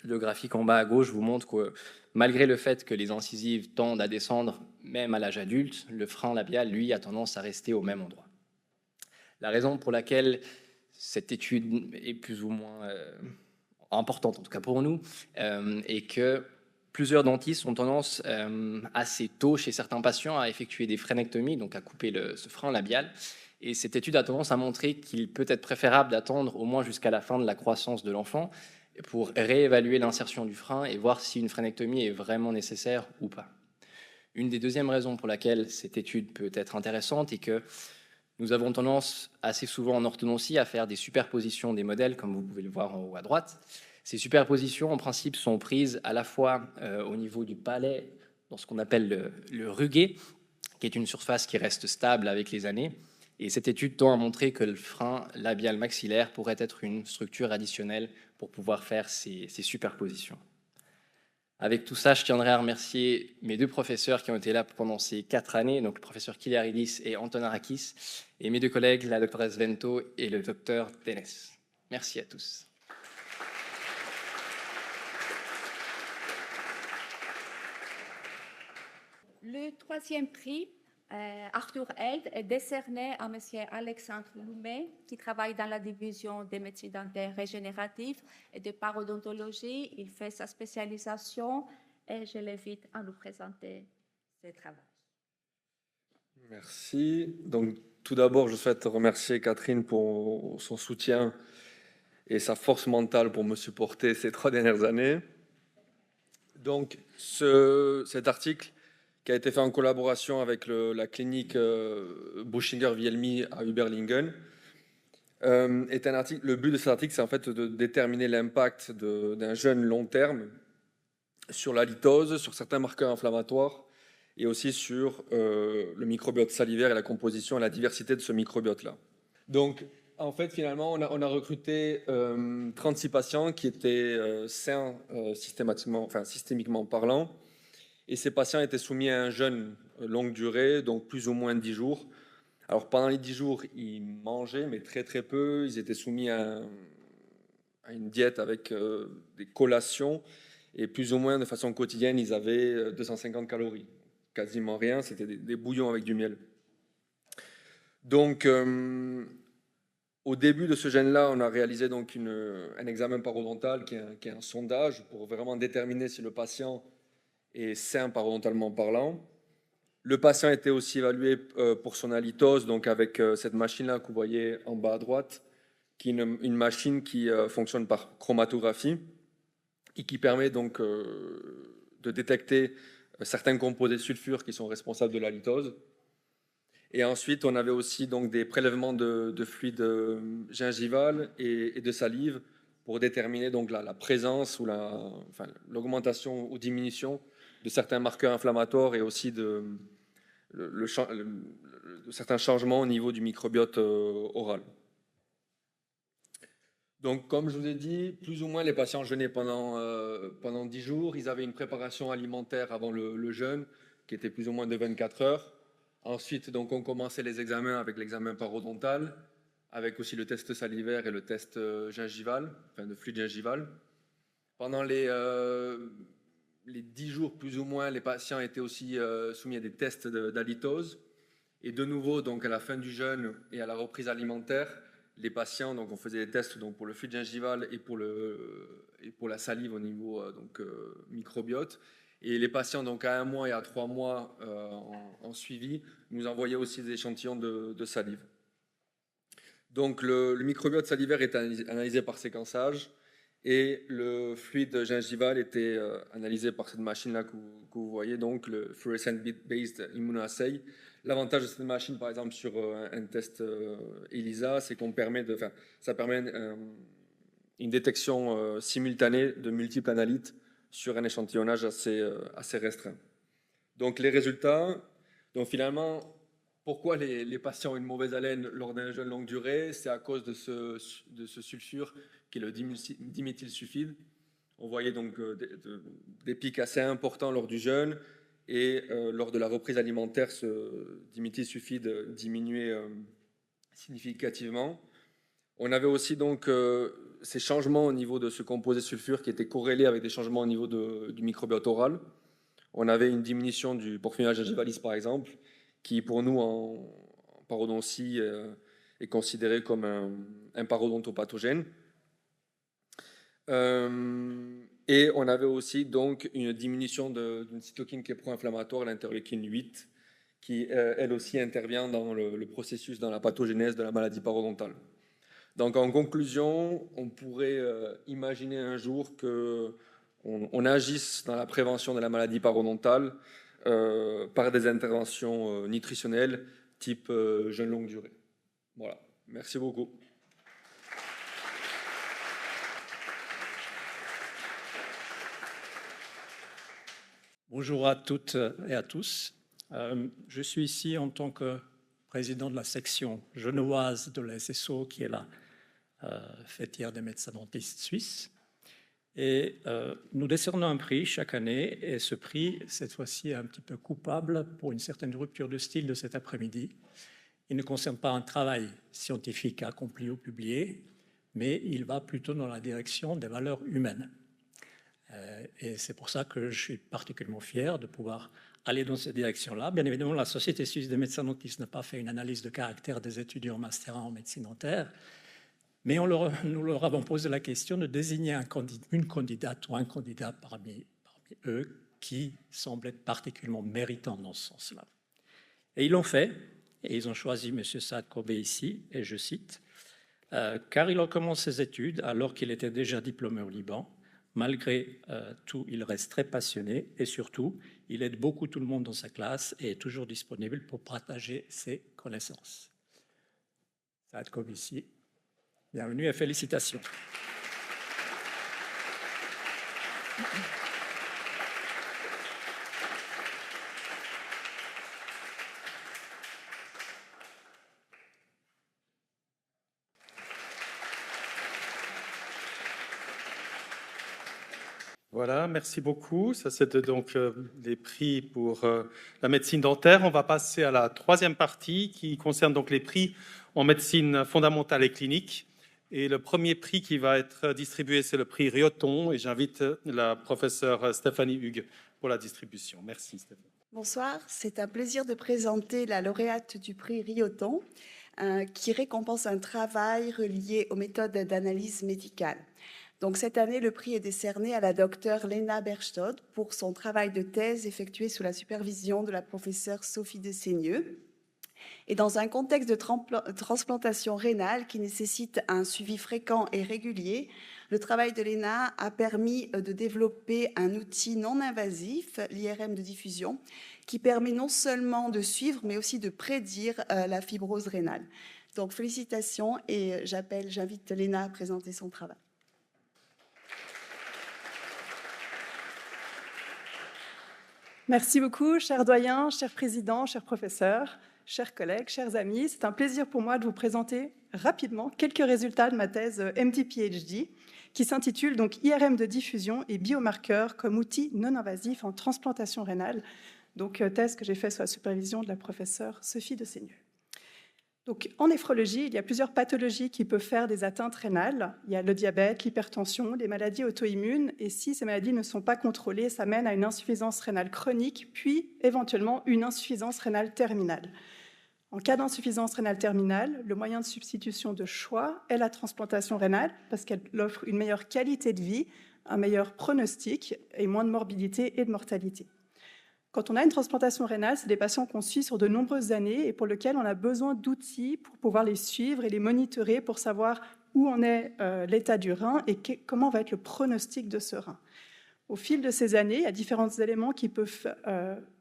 le graphique en bas à gauche vous montre que malgré le fait que les incisives tendent à descendre même à l'âge adulte, le frein labial, lui, a tendance à rester au même endroit. La raison pour laquelle cette étude est plus ou moins importante, en tout cas pour nous, est que plusieurs dentistes ont tendance assez tôt chez certains patients à effectuer des frénectomies, donc à couper ce frein labial. Et cette étude a tendance à montrer qu'il peut être préférable d'attendre au moins jusqu'à la fin de la croissance de l'enfant pour réévaluer l'insertion du frein et voir si une frénectomie est vraiment nécessaire ou pas. Une des deuxièmes raisons pour laquelle cette étude peut être intéressante est que nous avons tendance assez souvent en orthodontie à faire des superpositions des modèles, comme vous pouvez le voir en haut à droite. Ces superpositions, en principe, sont prises à la fois au niveau du palais, dans ce qu'on appelle le ruguet, qui est une surface qui reste stable avec les années. Et cette étude tend à montrer que le frein labial maxillaire pourrait être une structure additionnelle pour pouvoir faire ces superpositions. Avec tout ça, je tiendrai à remercier mes deux professeurs qui ont été là pendant ces 4 années, donc le professeur Kyliaridis et Antonarakis, et mes deux collègues, la doctoresse Vento et le docteur Tenes. Merci à tous. Le 3e prix, Arthur Held, est décerné à M. Alexandre Loumet, qui travaille dans la division des médecines dentaires régénératives et de parodontologie. Il fait sa spécialisation et je l'invite à nous présenter ses travaux. Merci. Donc, tout d'abord, je souhaite remercier Catherine pour son soutien et sa force mentale pour me supporter ces 3 dernières années. Donc, cet article qui a été fait en collaboration avec la clinique Buschinger-Vielmi à Überlingen, est un article. Le but de cet article, c'est en fait de déterminer l'impact d'un jeûne long terme sur la litose, sur certains marqueurs inflammatoires et aussi sur le microbiote salivaire et la composition et la diversité de ce microbiote-là. Donc, en fait, finalement, on a recruté 36 patients qui étaient sains systémiquement parlant. Et ces patients étaient soumis à un jeûne longue durée, donc plus ou moins 10 jours. Alors pendant les 10 jours, ils mangeaient, mais très très peu. Ils étaient soumis à une diète avec des collations. Et plus ou moins de façon quotidienne, ils avaient 250 calories. Quasiment rien, c'était des bouillons avec du miel. Donc au début de ce jeûne-là, on a réalisé donc un examen parodontal qui est un sondage pour vraiment déterminer si le patient et sain parodontalement parlant. Le patient était aussi évalué pour son halitose, donc avec cette machine-là que vous voyez en bas à droite, qui est une machine qui fonctionne par chromatographie et qui permet donc de détecter certains composés de sulfure qui sont responsables de l'halitose. Et ensuite, on avait aussi donc des prélèvements de fluide gingival et de salive pour déterminer donc la présence ou l'augmentation ou diminution de certains marqueurs inflammatoires et aussi de certains changements au niveau du microbiote oral. Donc, comme je vous ai dit, plus ou moins les patients jeûnaient pendant 10 jours. Ils avaient une préparation alimentaire avant le jeûne qui était plus ou moins de 24 heures. Ensuite, donc, on commençait les examens avec l'examen parodontal, avec aussi le test salivaire et le test gingival, enfin de fluide gingival. Pendant les 10 jours plus ou moins, les patients étaient aussi soumis à des tests d'halitose. Et de nouveau, donc à la fin du jeûne et à la reprise alimentaire, les patients, donc on faisait des tests donc pour le fluide gingival et pour la salive au niveau microbiote. Et les patients, donc à 1 mois et à 3 mois en suivi, nous envoyaient aussi des échantillons de salive. Donc le microbiote salivaire est analysé par séquençage et le fluide gingival était analysé par cette machine-là que vous voyez, donc le Fluorescent-Based Immunoassay. L'avantage de cette machine, par exemple, sur un test ELISA, c'est ça permet une détection simultanée de multiples analytes sur un échantillonnage assez restreint. Donc les résultats, donc finalement, pourquoi les patients ont une mauvaise haleine lors d'un jeûne longue durée? C'est à cause de ce sulfure qui est le diméthylsulfide. On voyait donc des pics assez importants lors du jeûne et lors de la reprise alimentaire, ce diméthylsulfide diminuait significativement. On avait aussi donc ces changements au niveau de ce composé sulfure qui étaient corrélés avec des changements au niveau du microbiote oral. On avait une diminution du Porphyria gingivalis par exemple, qui pour nous en parodontie est considéré comme un parodontopathogène. Et on avait aussi donc une diminution d'une cytokine qui est pro-inflammatoire, l'interleukine 8, qui elle aussi intervient dans le processus, dans la pathogénèse de la maladie parodontale. Donc en conclusion, on pourrait imaginer un jour qu'on agisse dans la prévention de la maladie parodontale par des interventions nutritionnelles type jeûne longue durée. Voilà, merci beaucoup. Bonjour à toutes et à tous. Je suis ici en tant que président de la section genevoise de la SSO, qui est la fêtière des médecins dentistes suisses. Et nous décernons un prix chaque année, et ce prix, cette fois-ci, est un petit peu coupable pour une certaine rupture de style de cet après-midi. Il ne concerne pas un travail scientifique accompli ou publié, mais il va plutôt dans la direction des valeurs humaines. Et c'est pour ça que je suis particulièrement fier de pouvoir aller dans cette direction-là. Bien évidemment, la Société suisse des médecins dentistes n'a pas fait une analyse de caractère des étudiants master 1 en médecine dentaire, mais nous leur avons posé la question de désigner une candidate ou un candidat parmi eux qui semble être particulièrement méritant dans ce sens-là. Et ils l'ont fait, et ils ont choisi M. Saad Kobe ici, et je cite, car il recommence ses études alors qu'il était déjà diplômé au Liban. Malgré tout, il reste très passionné et surtout, il aide beaucoup tout le monde dans sa classe et est toujours disponible pour partager ses connaissances. Saad Kobe ici. Bienvenue et félicitations. Voilà, merci beaucoup. Ça, c'était donc les prix pour la médecine dentaire. On va passer à la troisième partie qui concerne donc les prix en médecine fondamentale et clinique. Et le premier prix qui va être distribué, c'est le prix Rioton. Et j'invite la professeure Stéphanie Hugues pour la distribution. Merci Stéphanie. Bonsoir, c'est un plaisir de présenter la lauréate du prix Rioton qui récompense un travail relié aux méthodes d'analyse médicale. Donc, cette année, le prix est décerné à la docteure Lena Berchtold pour son travail de thèse effectué sous la supervision de la professeure Sophie Dessaigneux. Et dans un contexte de transplantation rénale qui nécessite un suivi fréquent et régulier, le travail de Lena a permis de développer un outil non invasif, l'IRM de diffusion, qui permet non seulement de suivre, mais aussi de prédire la fibrose rénale. Donc, félicitations et j'invite Lena à présenter son travail. Merci beaucoup, chers doyens, chers présidents, chers professeurs, chers collègues, chers amis. C'est un plaisir pour moi de vous présenter rapidement quelques résultats de ma thèse MD-PhD qui s'intitule donc IRM de diffusion et biomarqueurs comme outil non invasif en transplantation rénale Donc, thèse que j'ai faite sous la supervision de la professeure Sophie de Seigneux. Donc, en néphrologie, il y a plusieurs pathologies qui peuvent faire des atteintes rénales. Il y a le diabète, l'hypertension, les maladies auto-immunes. Et si ces maladies ne sont pas contrôlées, ça mène à une insuffisance rénale chronique, puis éventuellement une insuffisance rénale terminale. En cas d'insuffisance rénale terminale, le moyen de substitution de choix est la transplantation rénale parce qu'elle offre une meilleure qualité de vie, un meilleur pronostic et moins de morbidité et de mortalité. Quand on a une transplantation rénale, c'est des patients qu'on suit sur de nombreuses années et pour lesquels on a besoin d'outils pour pouvoir les suivre et les monitorer pour savoir où en est l'état du rein et comment va être le pronostic de ce rein. Au fil de ces années, il y a différents éléments qui peuvent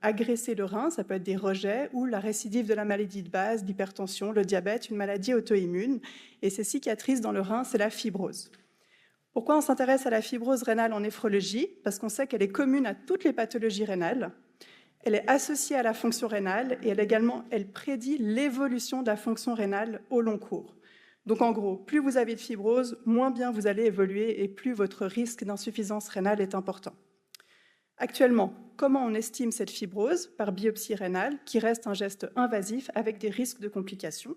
agresser le rein. Ça peut être des rejets ou la récidive de la maladie de base, l'hypertension, le diabète, une maladie auto-immune. Et ces cicatrices dans le rein, c'est la fibrose. Pourquoi on s'intéresse à la fibrose rénale en néphrologie? Parce qu'on sait qu'elle est commune à toutes les pathologies rénales. Elle est associée à la fonction rénale et elle prédit l'évolution de la fonction rénale au long cours. Donc en gros, plus vous avez de fibrose, moins bien vous allez évoluer et plus votre risque d'insuffisance rénale est important. Actuellement, comment on estime cette fibrose? Par biopsie rénale, qui reste un geste invasif avec des risques de complications.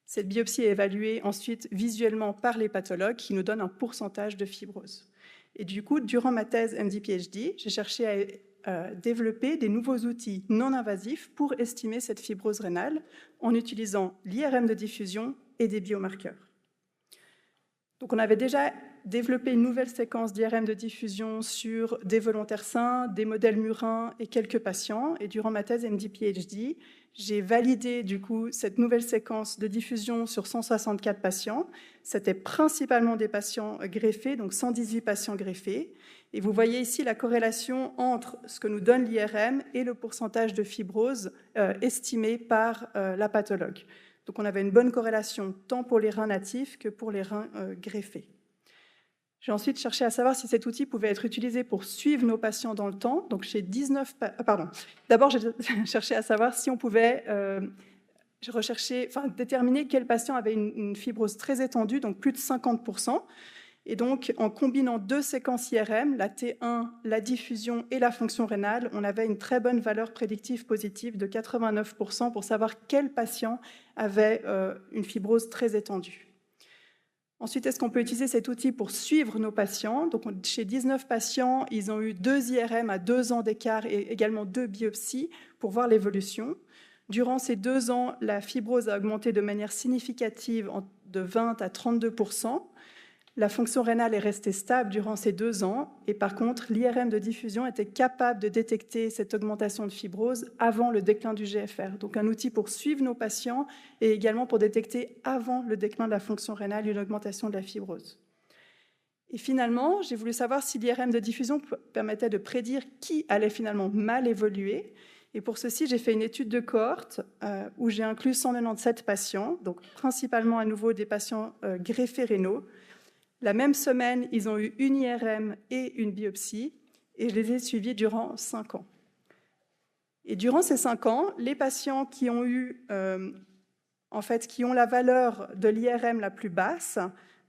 Cette biopsie est évaluée ensuite visuellement par les pathologues qui nous donnent un pourcentage de fibrose. Et du coup, durant ma thèse MD-PhD, j'ai cherché à développer des nouveaux outils non invasifs pour estimer cette fibrose rénale en utilisant l'IRM de diffusion et des biomarqueurs. Donc on avait déjà développé une nouvelle séquence d'IRM de diffusion sur des volontaires sains, des modèles murins et quelques patients. Et durant ma thèse MD-PhD, j'ai validé du coup cette nouvelle séquence de diffusion sur 164 patients. C'était principalement des patients greffés, donc 118 patients greffés. Et vous voyez ici la corrélation entre ce que nous donne l'IRM et le pourcentage de fibrose estimé par la pathologue. Donc on avait une bonne corrélation tant pour les reins natifs que pour les reins greffés. J'ai ensuite cherché à savoir si cet outil pouvait être utilisé pour suivre nos patients dans le temps. Donc chez 19... D'abord, j'ai cherché à savoir si on pouvait déterminer quel patient avait une fibrose très étendue, donc plus de 50%. Et donc, en combinant deux séquences IRM, la T1, la diffusion et la fonction rénale, on avait une très bonne valeur prédictive positive de 89% pour savoir quel patient avait une fibrose très étendue. Ensuite, est-ce qu'on peut utiliser cet outil pour suivre nos patients? Donc, chez 19 patients, ils ont eu 2 IRM à 2 ans d'écart et également 2 biopsies pour voir l'évolution. Durant ces 2 ans, la fibrose a augmenté de manière significative de 20 à 32%. La fonction rénale est restée stable durant ces 2 ans et par contre, l'IRM de diffusion était capable de détecter cette augmentation de fibrose avant le déclin du GFR. Donc un outil pour suivre nos patients et également pour détecter avant le déclin de la fonction rénale une augmentation de la fibrose. Et finalement, j'ai voulu savoir si l'IRM de diffusion permettait de prédire qui allait finalement mal évoluer. Et pour ceci, j'ai fait une étude de cohorte où j'ai inclus 197 patients, donc principalement à nouveau des patients greffés rénaux. La même semaine, ils ont eu une IRM et une biopsie, et je les ai suivis durant 5 ans. Et durant ces 5 ans, les patients qui ont eu, qui ont la valeur de l'IRM la plus basse,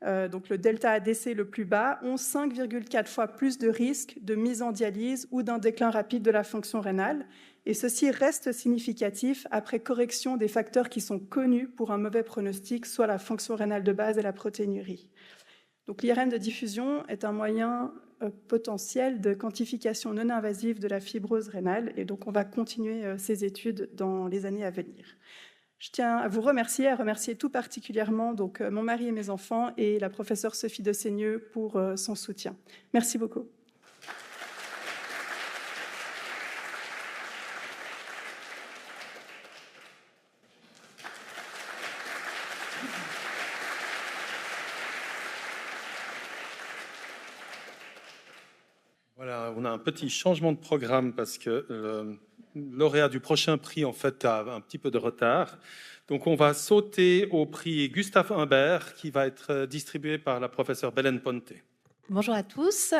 donc le delta ADC le plus bas, ont 5,4 fois plus de risque de mise en dialyse ou d'un déclin rapide de la fonction rénale. Et ceci reste significatif après correction des facteurs qui sont connus pour un mauvais pronostic, soit la fonction rénale de base et la protéinurie. Donc l'IRM de diffusion est un moyen potentiel de quantification non invasive de la fibrose rénale et donc on va continuer ces études dans les années à venir. Je tiens à vous remercier, tout particulièrement donc, mon mari et mes enfants et la professeure Sophie de Seigneux pour son soutien. Merci beaucoup. Voilà, on a un petit changement de programme parce que le lauréat du prochain prix, en fait, a un petit peu de retard. Donc, on va sauter au prix Gustave Humbert qui va être distribué par la professeure Belén Ponte. Bonjour à tous.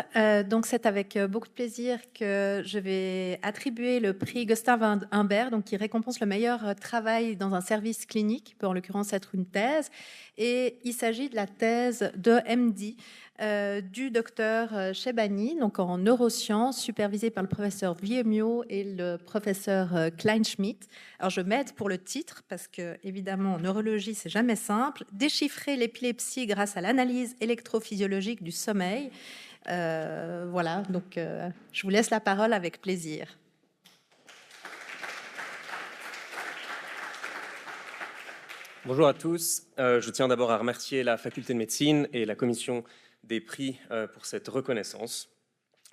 Donc, c'est avec beaucoup de plaisir que je vais attribuer le prix Gustave Humbert, donc qui récompense le meilleur travail dans un service clinique, peut en l'occurrence être une thèse. Et il s'agit de la thèse de MD du docteur Chebani, donc en neurosciences, supervisé par le professeur Viemio et le professeur Kleinschmidt. Alors je m'aide pour le titre parce que évidemment en neurologie c'est jamais simple. Déchiffrer l'épilepsie grâce à l'analyse électrophysiologique du sommeil. Voilà, donc je vous laisse la parole avec plaisir. Bonjour à tous. Je tiens d'abord à remercier la faculté de médecine et la commission des prix pour cette reconnaissance.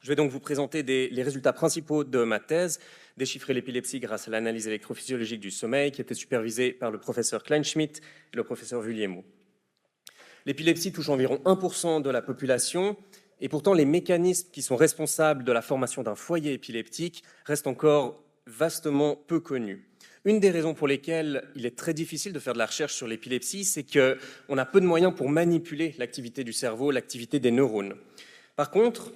Je vais donc vous présenter les résultats principaux de ma thèse, déchiffrer l'épilepsie grâce à l'analyse électrophysiologique du sommeil, qui était supervisée par le professeur Kleinschmidt et le professeur Vulliemo. L'épilepsie touche environ 1% de la population, et pourtant les mécanismes qui sont responsables de la formation d'un foyer épileptique restent encore vastement peu connus. Une des raisons pour lesquelles il est très difficile de faire de la recherche sur l'épilepsie, c'est qu'on a peu de moyens pour manipuler l'activité du cerveau, l'activité des neurones. Par contre,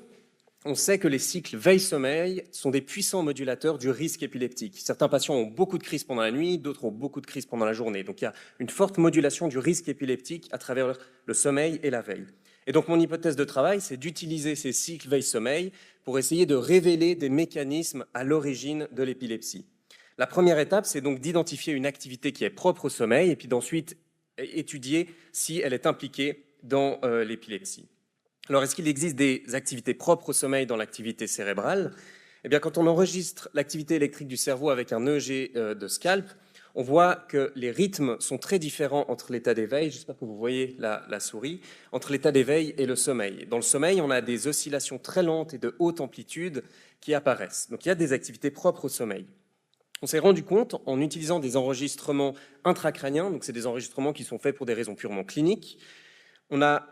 on sait que les cycles veille-sommeil sont des puissants modulateurs du risque épileptique. Certains patients ont beaucoup de crises pendant la nuit, d'autres ont beaucoup de crises pendant la journée. Donc il y a une forte modulation du risque épileptique à travers le sommeil et la veille. Et donc mon hypothèse de travail, c'est d'utiliser ces cycles veille-sommeil pour essayer de révéler des mécanismes à l'origine de l'épilepsie. La première étape, c'est donc d'identifier une activité qui est propre au sommeil et puis d'ensuite étudier si elle est impliquée dans l'épilepsie. Alors, est-ce qu'il existe des activités propres au sommeil dans l'activité cérébrale? Eh bien, quand on enregistre l'activité électrique du cerveau avec un EEG de scalp, on voit que les rythmes sont très différents entre l'état d'éveil, j'espère que vous voyez la souris, entre l'état d'éveil et le sommeil. Dans le sommeil, on a des oscillations très lentes et de haute amplitude qui apparaissent. Donc, il y a des activités propres au sommeil. On s'est rendu compte, en utilisant des enregistrements intracrâniens, donc c'est des enregistrements qui sont faits pour des raisons purement cliniques, on a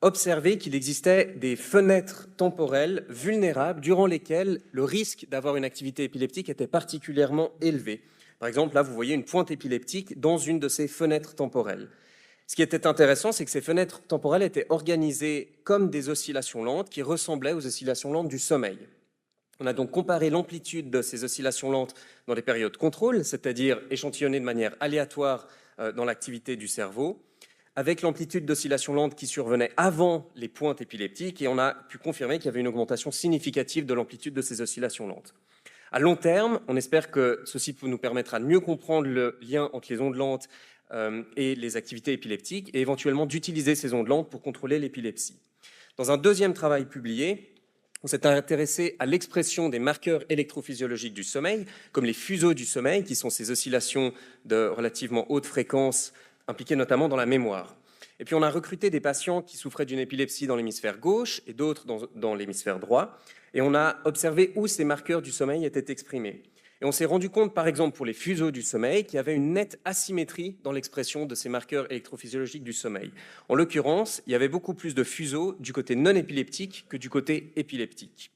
observé qu'il existait des fenêtres temporelles vulnérables durant lesquelles le risque d'avoir une activité épileptique était particulièrement élevé. Par exemple, là, vous voyez une pointe épileptique dans une de ces fenêtres temporelles. Ce qui était intéressant, c'est que ces fenêtres temporelles étaient organisées comme des oscillations lentes qui ressemblaient aux oscillations lentes du sommeil. On a donc comparé l'amplitude de ces oscillations lentes dans les périodes contrôle, c'est-à-dire échantillonnées de manière aléatoire dans l'activité du cerveau, avec l'amplitude d'oscillations lentes qui survenait avant les pointes épileptiques, et on a pu confirmer qu'il y avait une augmentation significative de l'amplitude de ces oscillations lentes. À long terme, on espère que ceci nous permettra de mieux comprendre le lien entre les ondes lentes et les activités épileptiques, et éventuellement d'utiliser ces ondes lentes pour contrôler l'épilepsie. Dans un deuxième travail publié, on s'est intéressé à l'expression des marqueurs électrophysiologiques du sommeil, comme les fuseaux du sommeil, qui sont ces oscillations de relativement haute fréquence impliquées notamment dans la mémoire. Et puis on a recruté des patients qui souffraient d'une épilepsie dans l'hémisphère gauche et d'autres dans l'hémisphère droit, et on a observé où ces marqueurs du sommeil étaient exprimés. Et on s'est rendu compte, par exemple, pour les fuseaux du sommeil, qu'il y avait une nette asymétrie dans l'expression de ces marqueurs électrophysiologiques du sommeil. En l'occurrence, il y avait beaucoup plus de fuseaux du côté non épileptique que du côté épileptique.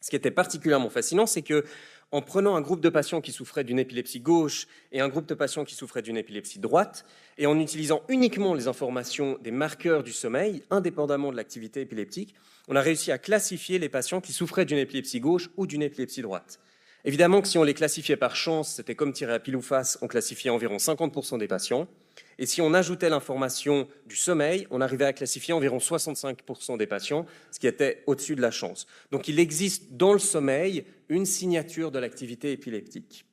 Ce qui était particulièrement fascinant, c'est que en prenant un groupe de patients qui souffraient d'une épilepsie gauche et un groupe de patients qui souffraient d'une épilepsie droite, et en utilisant uniquement les informations des marqueurs du sommeil, indépendamment de l'activité épileptique, on a réussi à classifier les patients qui souffraient d'une épilepsie gauche ou d'une épilepsie droite. Évidemment que si on les classifiait par chance, c'était comme tirer à pile ou face, on classifiait environ 50% des patients. Et si on ajoutait l'information du sommeil, on arrivait à classifier environ 65% des patients, ce qui était au-dessus de la chance. Donc il existe dans le sommeil une signature de l'activité épileptique.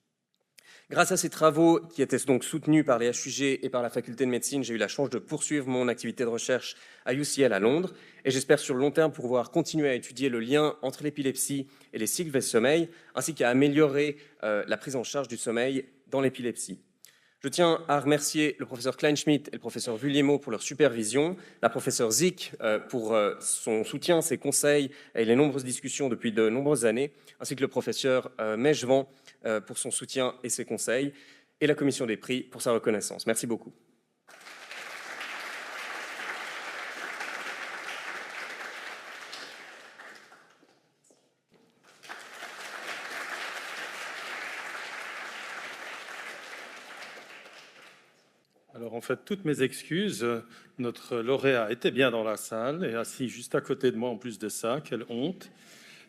Grâce à ces travaux qui étaient donc soutenus par les HUG et par la faculté de médecine, j'ai eu la chance de poursuivre mon activité de recherche à UCL à Londres et j'espère sur le long terme pouvoir continuer à étudier le lien entre l'épilepsie et les cycles veille-sommeil ainsi qu'à améliorer la prise en charge du sommeil dans l'épilepsie. Je tiens à remercier le professeur Kleinschmidt et le professeur Vulliemo pour leur supervision, la professeure Zick pour son soutien, ses conseils et les nombreuses discussions depuis de nombreuses années, ainsi que le professeur Mejvan pour son soutien et ses conseils, et la commission des prix pour sa reconnaissance. Merci beaucoup. Alors en fait, toutes mes excuses, notre lauréat était bien dans la salle et assis juste à côté de moi en plus de ça, quelle honte.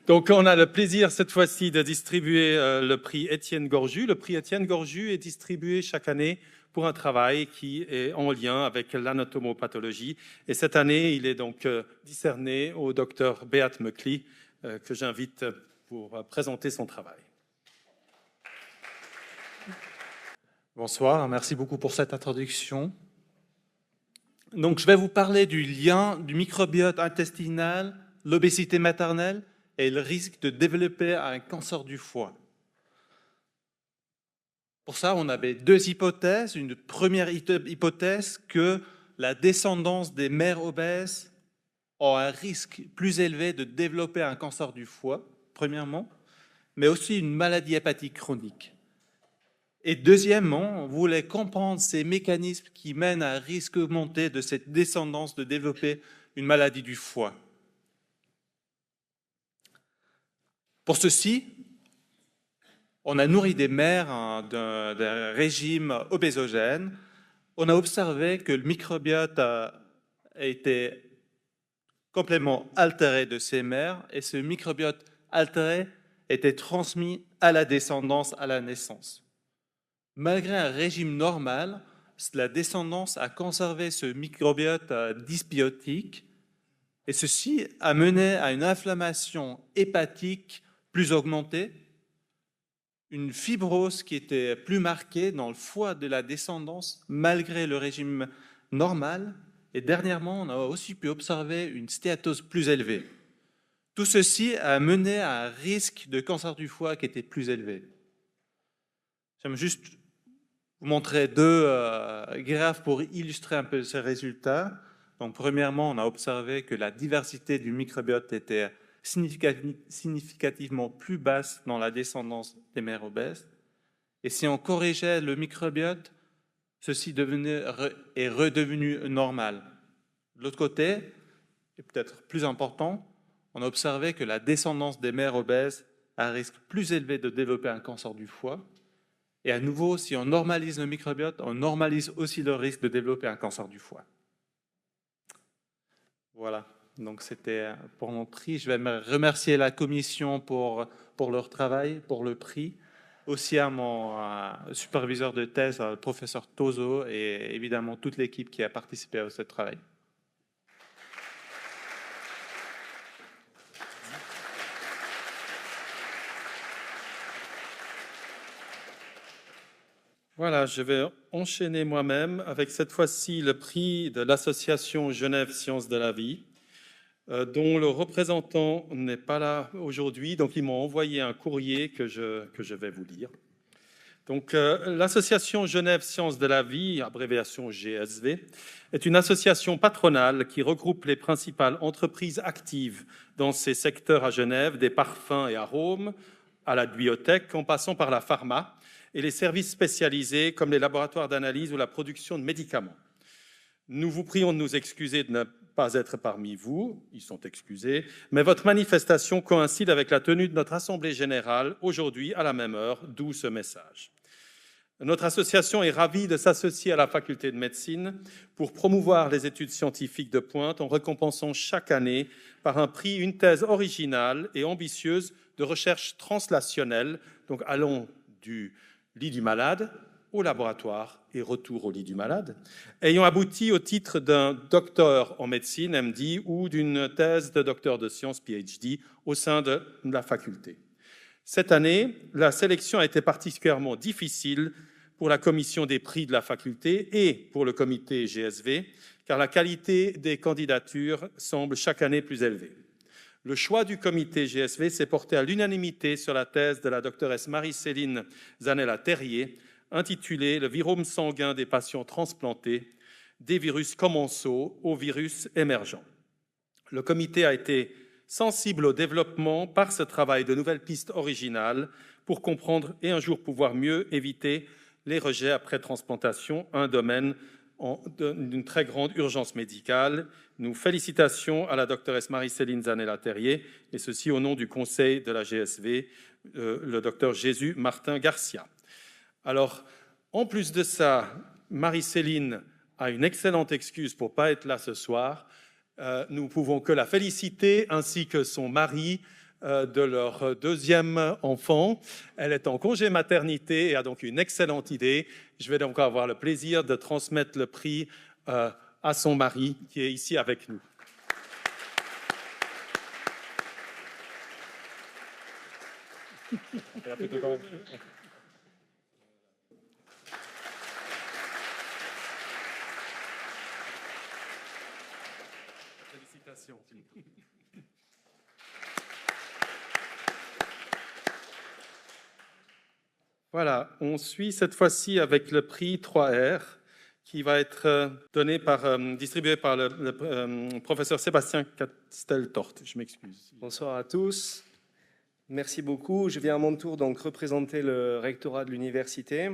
Donc, on a le plaisir cette fois-ci de distribuer le prix Étienne Gorju. Le prix Étienne Gorju est distribué chaque année pour un travail qui est en lien avec l'anatomopathologie. Et cette année, il est donc décerné au docteur Beat Mekli, que j'invite pour présenter son travail. Bonsoir, merci beaucoup pour cette introduction. Donc, je vais vous parler du lien du microbiote intestinal, l'obésité maternelle et le risque de développer un cancer du foie. Pour ça, on avait deux hypothèses. Une première hypothèse que la descendance des mères obèses a un risque plus élevé de développer un cancer du foie, premièrement, mais aussi une maladie hépatique chronique. Et deuxièmement, on voulait comprendre ces mécanismes qui mènent à un risque augmenté de cette descendance de développer une maladie du foie. Pour ceci, on a nourri des mères d'un régime obésogène. On a observé que le microbiote a été complètement altéré de ces mères et ce microbiote altéré était transmis à la descendance à la naissance. Malgré un régime normal, la descendance a conservé ce microbiote dysbiotique et ceci a mené à une inflammation hépatique plus augmentée, une fibrose qui était plus marquée dans le foie de la descendance malgré le régime normal. Et dernièrement, on a aussi pu observer une stéatose plus élevée. Tout ceci a mené à un risque de cancer du foie qui était plus élevé. J'aime juste vous montrer deux graphes pour illustrer un peu ces résultats. Donc, premièrement, on a observé que la diversité du microbiote était significativement plus basse dans la descendance des mères obèses. Et si on corrigeait le microbiote, ceci est redevenu normal. De l'autre côté, et peut-être plus important, on a observé que la descendance des mères obèses a un risque plus élevé de développer un cancer du foie. Et à nouveau, si on normalise le microbiote, on normalise aussi le risque de développer un cancer du foie. Voilà, donc c'était pour mon prix. Je vais remercier la commission pour leur travail, pour le prix. Aussi à mon superviseur de thèse, le professeur Tozo, et évidemment toute l'équipe qui a participé à ce travail. Voilà, je vais enchaîner moi-même avec cette fois-ci le prix de l'association Genève Sciences de la Vie, dont le représentant n'est pas là aujourd'hui, donc ils m'ont envoyé un courrier que je vais vous lire. Donc, l'association Genève Sciences de la Vie, abréviation GSV, est une association patronale qui regroupe les principales entreprises actives dans ces secteurs à Genève, des parfums et arômes, à la biotech, en passant par la pharma, et les services spécialisés comme les laboratoires d'analyse ou la production de médicaments. Nous vous prions de nous excuser de ne pas être parmi vous, ils sont excusés, mais votre manifestation coïncide avec la tenue de notre Assemblée générale aujourd'hui à la même heure, d'où ce message. Notre association est ravie de s'associer à la faculté de médecine pour promouvoir les études scientifiques de pointe en récompensant chaque année par un prix une thèse originale et ambitieuse de recherche translationnelle, donc allons du lit du malade au laboratoire et retour au lit du malade, ayant abouti au titre d'un docteur en médecine, MD, ou d'une thèse de docteur de sciences, PhD, au sein de la faculté. Cette année, la sélection a été particulièrement difficile pour la commission des prix de la faculté et pour le comité GSV, car la qualité des candidatures semble chaque année plus élevée. Le choix du comité GSV s'est porté à l'unanimité sur la thèse de la doctoresse Marie-Céline Zanella-Terrier, intitulée « Le virome sanguin des patients transplantés, des virus commensaux aux virus émergents ». Le comité a été sensible au développement par ce travail de nouvelles pistes originales pour comprendre et un jour pouvoir mieux éviter les rejets après transplantation, un domaine d'une très grande urgence médicale. Nous félicitations à la doctoresse Marie-Céline Zanella-Terrier, et ceci au nom du conseil de la GSV, le docteur Jésus Martin Garcia. Alors, en plus de ça, Marie-Céline a une excellente excuse pour ne pas être là ce soir. Nous ne pouvons que la féliciter, ainsi que son mari, de leur deuxième enfant. Elle est en congé maternité et a donc une excellente idée. Je vais donc avoir le plaisir de transmettre le prix à son mari qui est ici avec nous. Félicitations. Voilà, on suit cette fois-ci avec le prix 3R qui va être distribué par le professeur Sébastien Castel-Torte. Je m'excuse. Bonsoir à tous. Merci beaucoup. Je viens à mon tour donc représenter le rectorat de l'université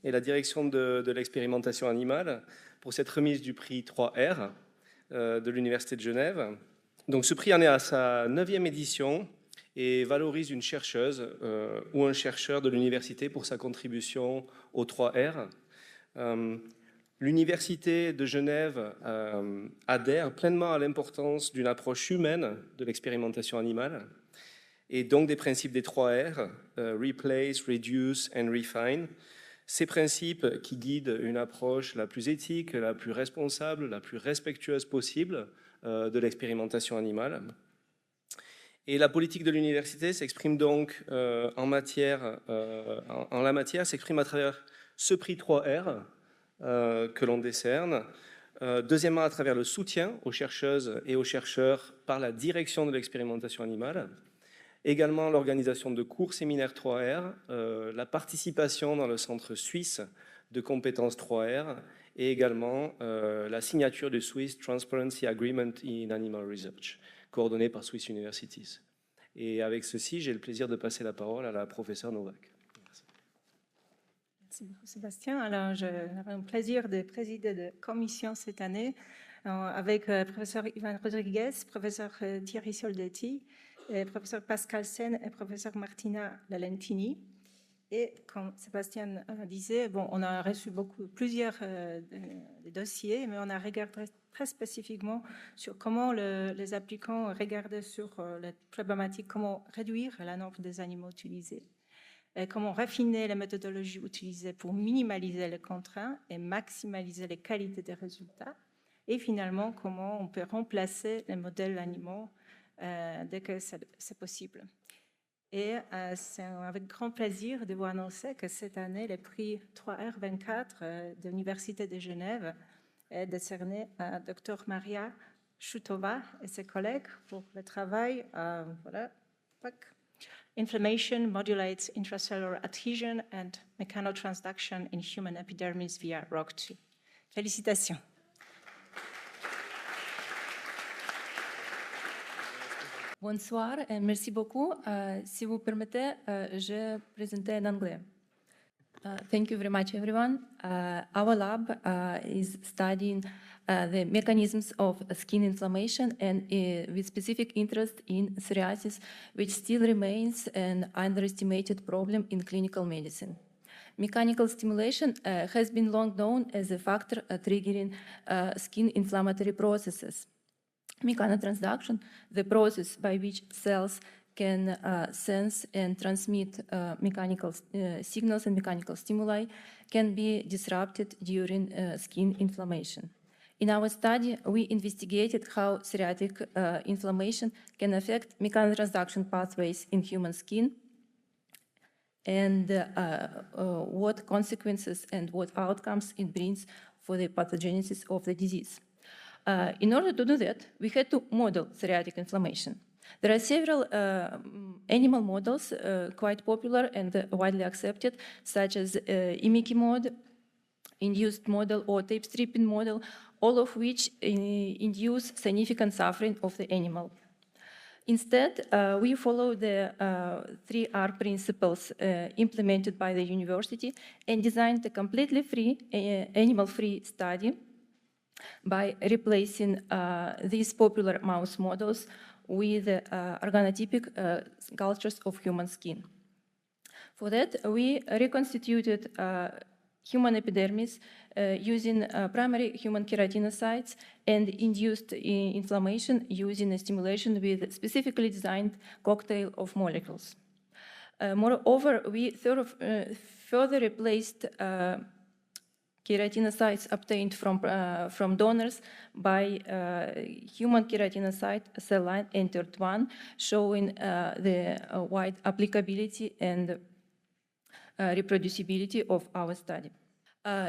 et la direction de l'expérimentation animale pour cette remise du prix 3R de l'Université de Genève. Donc ce prix en est à sa 9e édition et valorise une chercheuse ou un chercheur de l'université pour sa contribution au 3R. L'Université de Genève adhère pleinement à l'importance d'une approche humaine de l'expérimentation animale et donc des principes des 3R, Replace, Reduce and Refine. Ces principes qui guident une approche la plus éthique, la plus responsable, la plus respectueuse possible de l'expérimentation animale. Et la politique de l'université s'exprime donc en la matière, s'exprime à travers ce prix 3R que l'on décerne. Deuxièmement, à travers le soutien aux chercheuses et aux chercheurs par la direction de l'expérimentation animale. Également l'organisation de cours séminaires 3R, la participation dans le centre suisse de compétences 3R et également la signature du Swiss Transparency Agreement in Animal Research, coordonné par Swiss Universities. Et avec ceci, j'ai le plaisir de passer la parole à la professeure Novak. Merci beaucoup Sébastien. Alors, j'ai le plaisir de présider la commission cette année avec professeur Ivan Rodriguez, professeur Thierry Soldetti, professeur Pascal Sen et professeur Martina Lalentini. Et comme Sébastien disait, on a reçu plusieurs dossiers, mais on a regardé très spécifiquement sur comment les applicants regardaient sur la problématique, comment réduire le nombre des animaux utilisés, et comment raffiner les méthodologies utilisées pour minimaliser les contraintes et maximaliser les qualités des résultats, et finalement comment on peut remplacer les modèles animaux dès que c'est possible. Et c'est avec grand plaisir de vous annoncer que cette année, le prix 3R24 de l'Université de Genève est décerné à Dr Maria Chutova et ses collègues pour le travail Inflammation modulates intracellular adhesion and mechanotransduction in human epidermis via ROCK2. Félicitations. Bonsoir et merci beaucoup. Si vous permettez, je présenterai en anglais. Thank you very much, everyone. Our lab is studying the mechanisms of skin inflammation and with specific interest in psoriasis, which still remains an underestimated problem in clinical medicine. Mechanical stimulation has been long known as a factor triggering skin inflammatory processes. Mechanotransduction, the process by which cells can sense and transmit mechanical signals and mechanical stimuli, can be disrupted during skin inflammation. In our study, we investigated how psoriatic inflammation can affect mechanotransduction pathways in human skin and what consequences and what outcomes it brings for the pathogenesis of the disease. In order to do that, we had to model psoriatic inflammation. There are several animal models quite popular and widely accepted, such as Imiki model, induced model, or tape stripping model, all of which induce significant suffering of the animal. Instead, we follow the 3R principles implemented by the university and designed a completely free, animal-free study by replacing these popular mouse models with organotypic cultures of human skin. For that, we reconstituted human epidermis using primary human keratinocytes and induced inflammation using a stimulation with specifically designed cocktail of molecules. Moreover, we further replaced keratinocytes obtained from donors by human keratinocyte cell line NTERT1, showing the wide applicability and reproducibility of our study.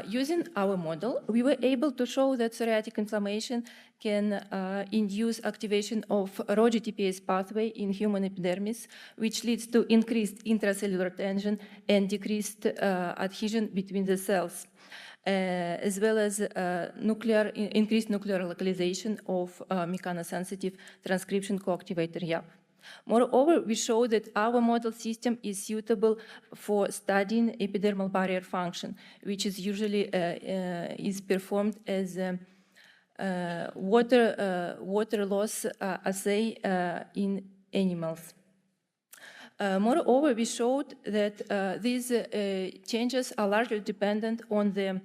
Using our model, we were able to show that psoriatic inflammation can induce activation of Rho-GTPase pathway in human epidermis, which leads to increased intracellular tension and decreased adhesion between the cells, as well as increased nuclear localization of mechanosensitive transcription coactivator YAP. Moreover, we show that our model system is suitable for studying epidermal barrier function, which is usually is performed as water loss assay in animals. Moreover, we showed that these changes are largely dependent on the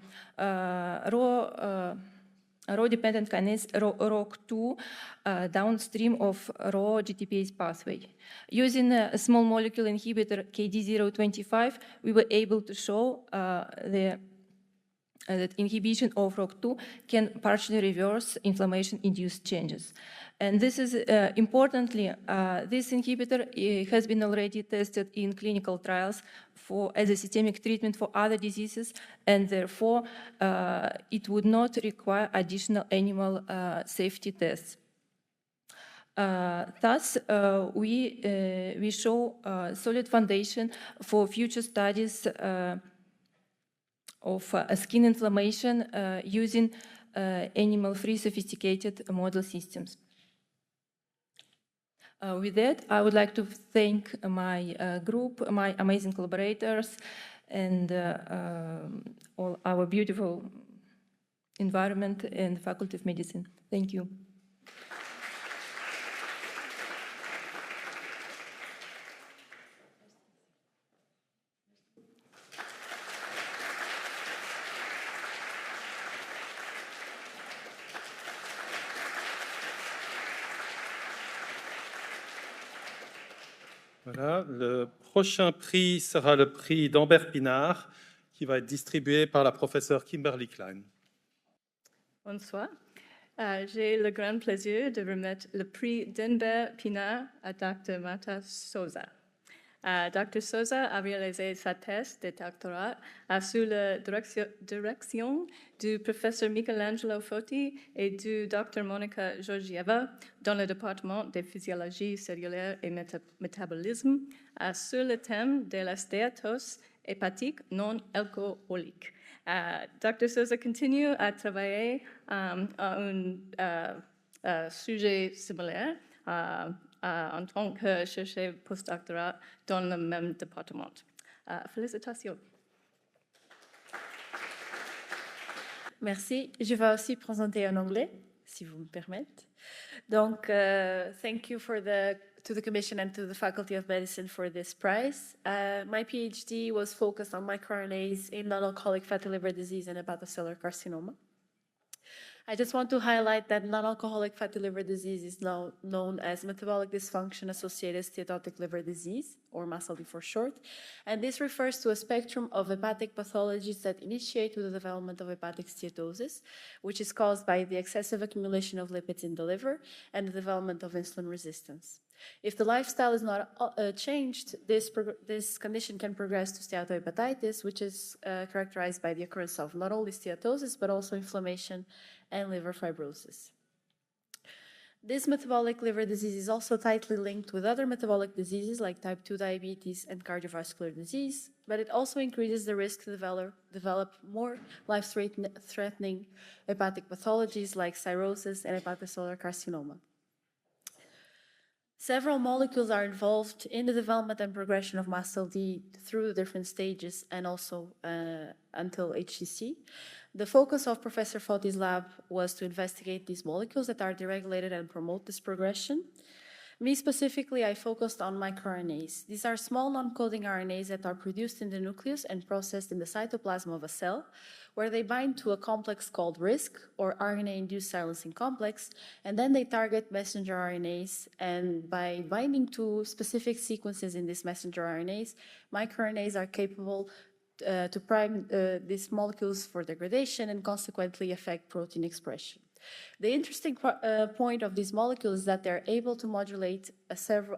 Rho-dependent kinase ROCK2 downstream of Rho-GTPase pathway. Using a small molecule inhibitor KD025, we were able to show that inhibition of ROCK2 can partially reverse inflammation-induced changes. And this is importantly, this inhibitor has been already tested in clinical trials as a systemic treatment for other diseases, and therefore it would not require additional animal safety tests. Thus, we show solid foundation for future studies of skin inflammation using animal-free sophisticated model systems. With that, I would like to thank my group, my amazing collaborators, and all our beautiful environment and Faculty of Medicine. Thank you. Voilà, le prochain prix sera le prix d'Ambert Pinard, qui va être distribué par la professeure Kimberly Klein. Bonsoir. J'ai le grand plaisir de remettre le prix d'Ambert Pinard à Dr. Marta Souza. Dr. Souza a réalisé sa thèse de doctorat sous la direction du professeur Michelangelo Foti et du Dr. Monica Georgieva dans le département de physiologie cellulaire et métabolisme sur le thème de la stéatose hépatique non alcoolique. Dr. Souza continue à travailler à un sujet similaire en tant que chercheur postdoctorat dans le même département. Félicitations. Merci. Je vais aussi présenter en anglais, si vous me permettez. Donc, thank you to the Commission and to the Faculty of Medicine for this prize. My PhD was focused on microRNAs in non-alcoholic fatty liver disease and hepatocellular carcinoma. I just want to highlight that non-alcoholic fatty liver disease is now known as metabolic dysfunction-associated steatotic liver disease, or MASLD for short, and this refers to a spectrum of hepatic pathologies that initiate with the development of hepatic steatosis, which is caused by the excessive accumulation of lipids in the liver and the development of insulin resistance. If the lifestyle is not changed, this condition can progress to steatohepatitis, which is characterized by the occurrence of not only steatosis, but also inflammation and liver fibrosis. This metabolic liver disease is also tightly linked with other metabolic diseases like type 2 diabetes and cardiovascular disease, but it also increases the risk to develop more life-threatening hepatic pathologies like cirrhosis and hepatocellular carcinoma. Several molecules are involved in the development and progression of MASLD through the different stages and also until HCC. The focus of Professor Foti's lab was to investigate these molecules that are deregulated and promote this progression. Me specifically, I focused on microRNAs. These are small non-coding RNAs that are produced in the nucleus and processed in the cytoplasm of a cell, where they bind to a complex called RISC, or RNA-induced silencing complex, and then they target messenger RNAs. And by binding to specific sequences in these messenger RNAs, microRNAs are capable to prime these molecules for degradation and consequently affect protein expression. The interesting point of these molecules is that they're able to modulate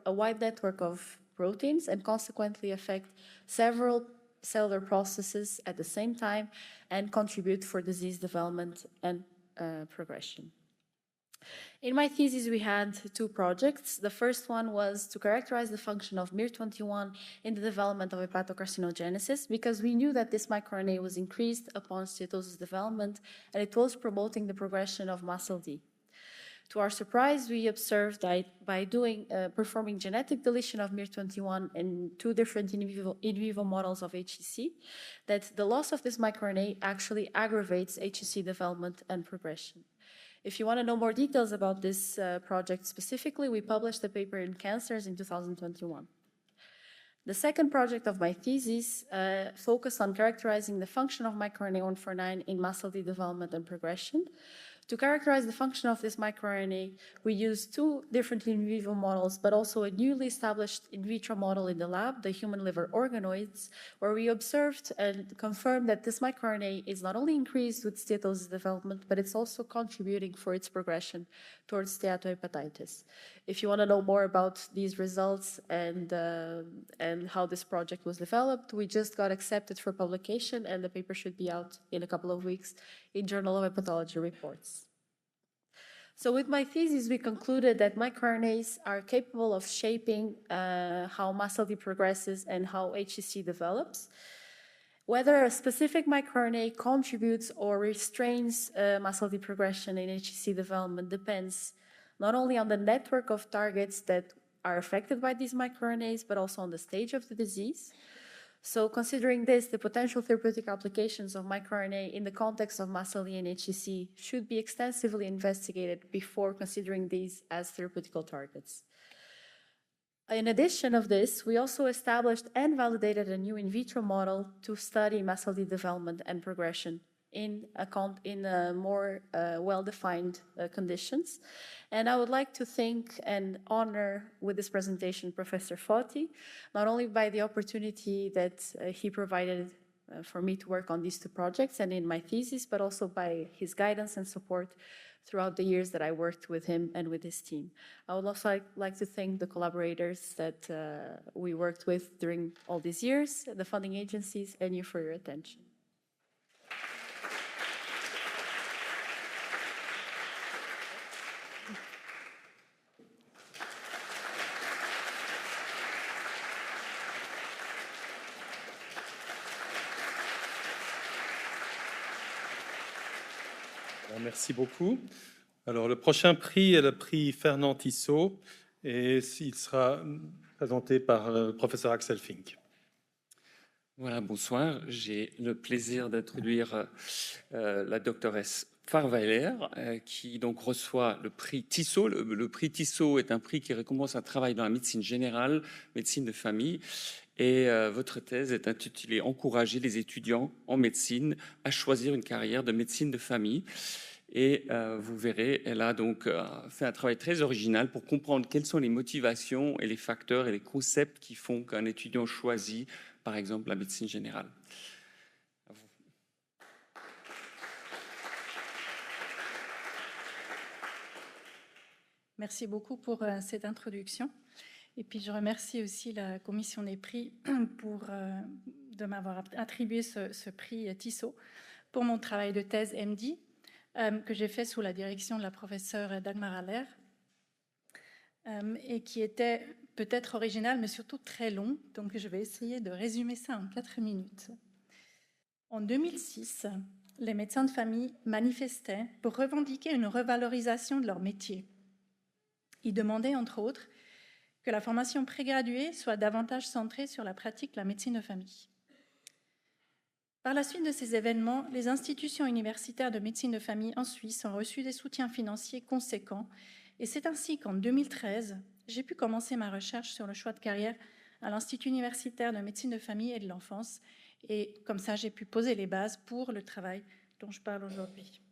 a wide network of proteins and consequently affect several cellular processes at the same time and contribute for disease development and progression. In my thesis, we had two projects. The first one was to characterize the function of miR-21 in the development of hepatocarcinogenesis, because we knew that this microRNA was increased upon steatosis development, and it was promoting the progression of MASLD. To our surprise, we observed that by performing genetic deletion of miR-21 in two different in vivo models of HCC, that the loss of this microRNA actually aggravates HCC development and progression. If you want to know more details about this project specifically, we published a paper in Cancers in 2021. The second project of my thesis focused on characterizing the function of microRNA 149 in MASLD development and progression. To characterize the function of this microRNA, we used two different in vivo models, but also a newly established in vitro model in the lab, the human liver organoids, where we observed and confirmed that this microRNA is not only increased with steatosis development, but it's also contributing for its progression towards steatohepatitis. If you want to know more about these results and how this project was developed, we just got accepted for publication, and the paper should be out in a couple of weeks in Journal of Hepatology Reports. So with my thesis, we concluded that microRNAs are capable of shaping how MASLD progresses and how HCC develops. Whether a specific microRNA contributes or restrains MASLD progression in HCC development depends not only on the network of targets that are affected by these microRNAs, but also on the stage of the disease. So considering this, the potential therapeutic applications of microRNA in the context of MASLD and HCC should be extensively investigated before considering these as therapeutical targets. In addition of this, we also established and validated a new in vitro model to study MASLD development and progression in more well-defined conditions. And I would like to thank and honor with this presentation Professor Foti, not only by the opportunity that he provided for me to work on these two projects and in my thesis, but also by his guidance and support throughout the years that I worked with him and with his team. I would also like to thank the collaborators that we worked with during all these years, the funding agencies, and you for your attention. Merci beaucoup. Alors, le prochain prix est le prix Fernand Tissot et il sera présenté par le professeur Axel Fink. Voilà, bonsoir. J'ai le plaisir d'introduire la doctoresse Pfarrweiler qui donc reçoit le prix Tissot. Le prix Tissot est un prix qui récompense un travail dans la médecine générale, médecine de famille. Et votre thèse est intitulée « Encourager les étudiants en médecine à choisir une carrière de médecine de famille ». Et vous verrez, elle a donc fait un travail très original pour comprendre quelles sont les motivations et les facteurs et les concepts qui font qu'un étudiant choisit, par exemple, la médecine générale. À vous. Merci beaucoup pour cette introduction. Et puis, je remercie aussi la Commission des prix de m'avoir attribué ce prix Tissot pour mon travail de thèse MD que j'ai fait sous la direction de la professeure Dagmar Haller et qui était peut-être original, mais surtout très long. Donc, je vais essayer de résumer ça en 4 minutes. En 2006, les médecins de famille manifestaient pour revendiquer une revalorisation de leur métier. Ils demandaient, entre autres, que la formation prégraduée soit davantage centrée sur la pratique de la médecine de famille. Par la suite de ces événements, les institutions universitaires de médecine de famille en Suisse ont reçu des soutiens financiers conséquents Et c'est ainsi qu'en 2013, j'ai pu commencer ma recherche sur le choix de carrière à l'Institut universitaire de médecine de famille et de l'enfance. Et comme ça, j'ai pu poser les bases pour le travail dont je parle aujourd'hui.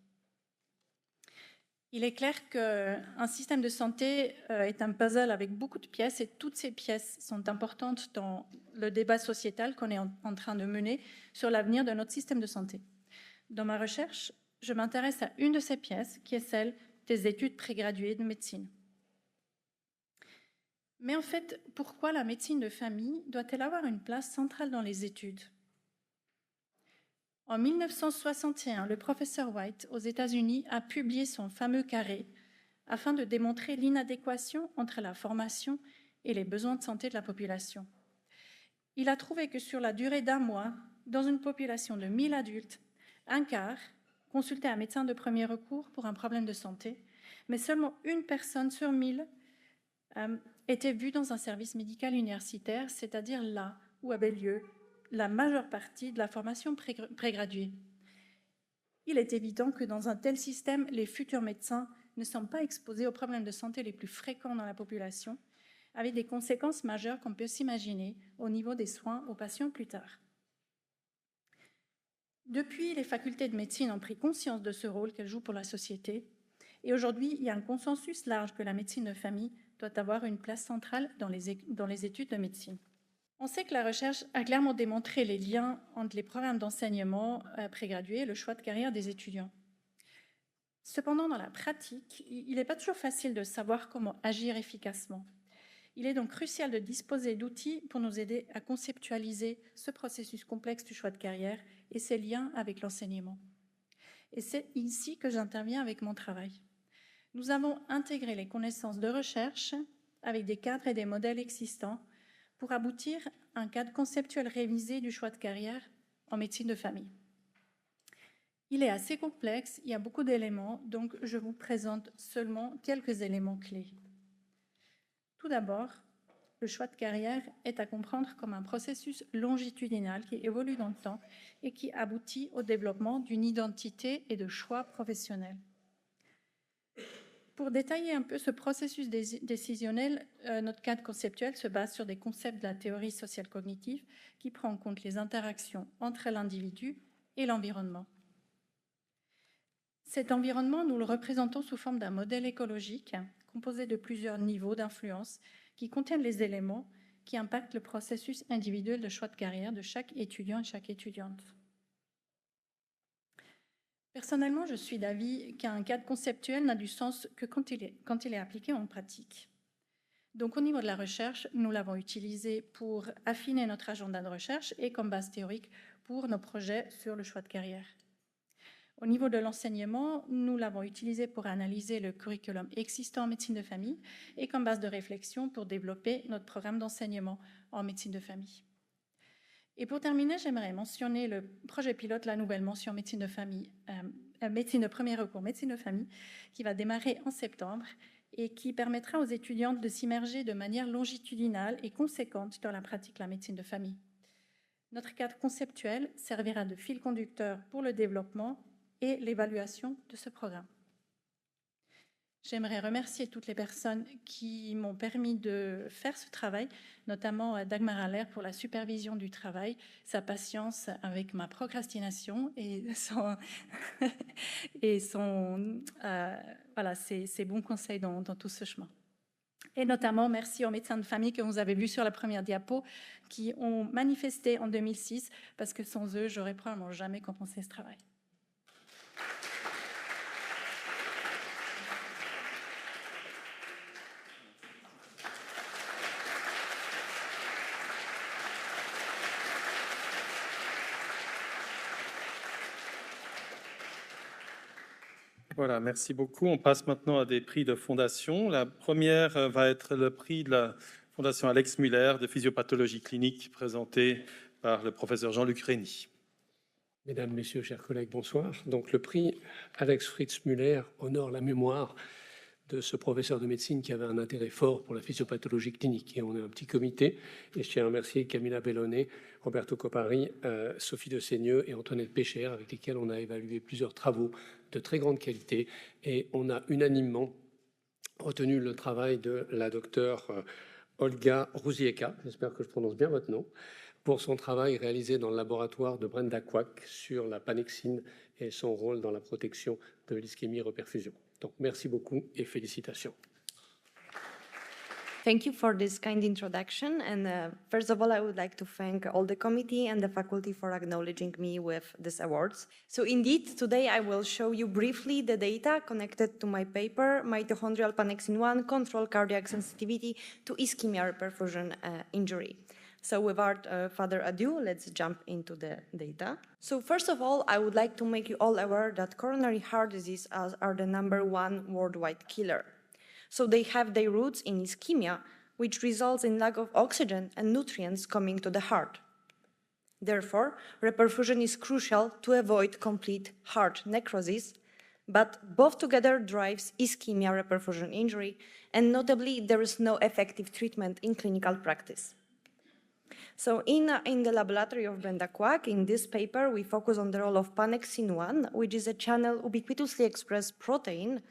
Il est clair qu'un système de santé est un puzzle avec beaucoup de pièces et toutes ces pièces sont importantes dans le débat sociétal qu'on est en train de mener sur l'avenir de notre système de santé. Dans ma recherche, je m'intéresse à une de ces pièces qui est celle des études prégraduées de médecine. Mais en fait, pourquoi la médecine de famille doit-elle avoir une place centrale dans les études? En 1961, le professeur White aux États-Unis a publié son fameux carré afin de démontrer l'inadéquation entre la formation et les besoins de santé de la population. Il a trouvé que sur la durée d'un mois, dans une population de 1000 adultes, un quart consultait un médecin de premier recours pour un problème de santé, mais seulement une personne sur 1000 était vue dans un service médical universitaire, c'est-à-dire là où avait lieu la majeure partie de la formation prégraduée. Il est évident que dans un tel système, les futurs médecins ne sont pas exposés aux problèmes de santé les plus fréquents dans la population, avec des conséquences majeures qu'on peut s'imaginer au niveau des soins aux patients plus tard. Depuis, les facultés de médecine ont pris conscience de ce rôle qu'elles jouent pour la société, et aujourd'hui, il y a un consensus large que la médecine de famille doit avoir une place centrale dans les études de médecine. On sait que la recherche a clairement démontré les liens entre les programmes d'enseignement prégradués et le choix de carrière des étudiants. Cependant, dans la pratique, il n'est pas toujours facile de savoir comment agir efficacement. Il est donc crucial de disposer d'outils pour nous aider à conceptualiser ce processus complexe du choix de carrière et ses liens avec l'enseignement. Et c'est ici que j'interviens avec mon travail. Nous avons intégré les connaissances de recherche avec des cadres et des modèles existants pour aboutir à un cadre conceptuel révisé du choix de carrière en médecine de famille. Il est assez complexe, il y a beaucoup d'éléments, donc je vous présente seulement quelques éléments clés. Tout d'abord, le choix de carrière est à comprendre comme un processus longitudinal qui évolue dans le temps et qui aboutit au développement d'une identité et de choix professionnels. Pour détailler un peu ce processus décisionnel, notre cadre conceptuel se base sur des concepts de la théorie sociale cognitive qui prend en compte les interactions entre l'individu et l'environnement. Cet environnement, nous le représentons sous forme d'un modèle écologique composé de plusieurs niveaux d'influence qui contiennent les éléments qui impactent le processus individuel de choix de carrière de chaque étudiant et chaque étudiante. Personnellement, je suis d'avis qu'un cadre conceptuel n'a du sens que quand il est appliqué en pratique. Donc, au niveau de la recherche, nous l'avons utilisé pour affiner notre agenda de recherche et comme base théorique pour nos projets sur le choix de carrière. Au niveau de l'enseignement, nous l'avons utilisé pour analyser le curriculum existant en médecine de famille et comme base de réflexion pour développer notre programme d'enseignement en médecine de famille. Et pour terminer, j'aimerais mentionner le projet pilote, la nouvelle mention médecine de famille, médecine de premier recours, médecine de famille, qui va démarrer en septembre et qui permettra aux étudiantes de s'immerger de manière longitudinale et conséquente dans la pratique de la médecine de famille. Notre cadre conceptuel servira de fil conducteur pour le développement et l'évaluation de ce programme. J'aimerais remercier toutes les personnes qui m'ont permis de faire ce travail, notamment Dagmar Haller pour la supervision du travail, sa patience avec ma procrastination et ses bons conseils dans tout ce chemin. Et notamment, merci aux médecins de famille que vous avez vus sur la première diapo, qui ont manifesté en 2006, parce que sans eux, j'aurais probablement jamais commencé ce travail. Voilà, merci beaucoup. On passe maintenant à des prix de fondation. La première va être le prix de la Fondation Alex Muller de physiopathologie clinique, présenté par le professeur Jean-Luc Rény. Mesdames, Messieurs, chers collègues, bonsoir. Donc, le prix Alex Fritz Muller honore la mémoire de ce professeur de médecine qui avait un intérêt fort pour la physiopathologie clinique. Et on est un petit comité, et je tiens à remercier Camilla Bellone, Roberto Copari, Sophie de Seigneux et Antoinette Pécher, avec lesquels on a évalué plusieurs travaux de très grande qualité, et on a unanimement retenu le travail de la docteure Olga Ruzieka, j'espère que je prononce bien votre nom, pour son travail réalisé dans le laboratoire de Brenda Kwak sur la panexine et son rôle dans la protection de l'ischémie-reperfusion. Donc merci beaucoup et félicitations. Thank you for this kind introduction. And first of all, I would like to thank all the committee and the faculty for acknowledging me with these awards. So indeed, today I will show you briefly the data connected to my paper, Mitochondrial Panexin 1 Control Cardiac Sensitivity to Ischemia Reperfusion Injury. So without further ado, let's jump into the data. So first of all, I would like to make you all aware that coronary heart disease are the #1 worldwide killer. So they have their roots in ischemia, which results in lack of oxygen and nutrients coming to the heart. Therefore, reperfusion is crucial to avoid complete heart necrosis, but both together drives ischemia reperfusion injury, and notably, there is no effective treatment in clinical practice. So in the laboratory of Brenda Kwak, in this paper, we focus on the role of Panexin 1, which is a channel ubiquitously expressed protein,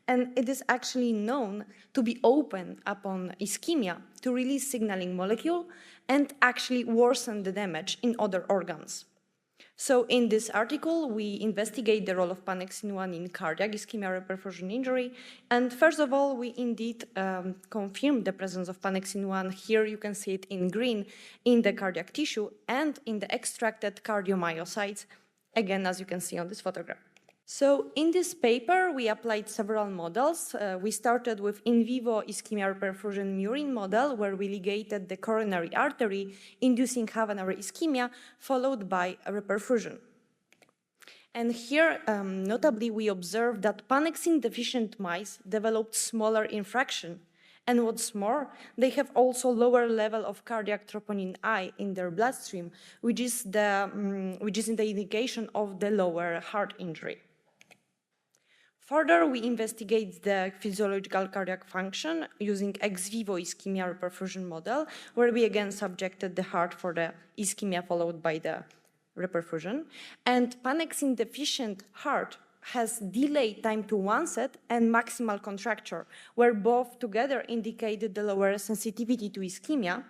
and it is actually known to be open upon ischemia to release signaling molecule and actually worsen the damage in other organs. So in this article, we investigate the role of Panexin 1 in cardiac ischemia reperfusion injury. And first of all, we indeed confirm the presence of Panexin 1. Here you can see it in green in the cardiac tissue and in the extracted cardiomyocytes, again, as you can see on this photograph. So in this paper, we applied several models. We started with in vivo ischemia reperfusion murine model, where we ligated the coronary artery, inducing half-an-hour ischemia, followed by a reperfusion. And here, notably, we observed that Panexin-deficient mice developed smaller infraction. And what's more, they have also lower level of cardiac troponin I in their bloodstream, which is the indication of the lower heart injury. Further, we investigate the physiological cardiac function using ex vivo ischemia reperfusion model, where we again subjected the heart for the ischemia followed by the reperfusion. And Panexin-deficient heart has delayed time to onset and maximal contracture, where both together indicated the lower sensitivity to ischemia.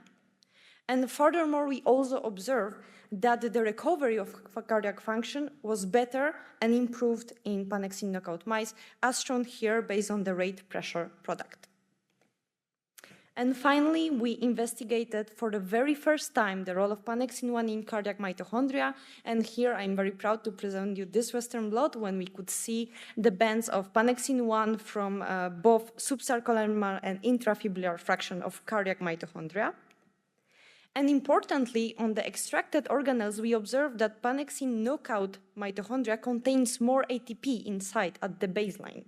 And furthermore, we also observed that the recovery of cardiac function was better and improved in Panexin knockout mice, as shown here based on the rate pressure product. And finally, we investigated for the very first time the role of Panexin 1 in cardiac mitochondria. And here I'm very proud to present you this Western blot when we could see the bands of Panexin 1 from both subsarcolemmal and intrafibular fraction of cardiac mitochondria. And importantly, on the extracted organelles, we observed that Panexin knockout mitochondria contains more ATP inside at the baseline.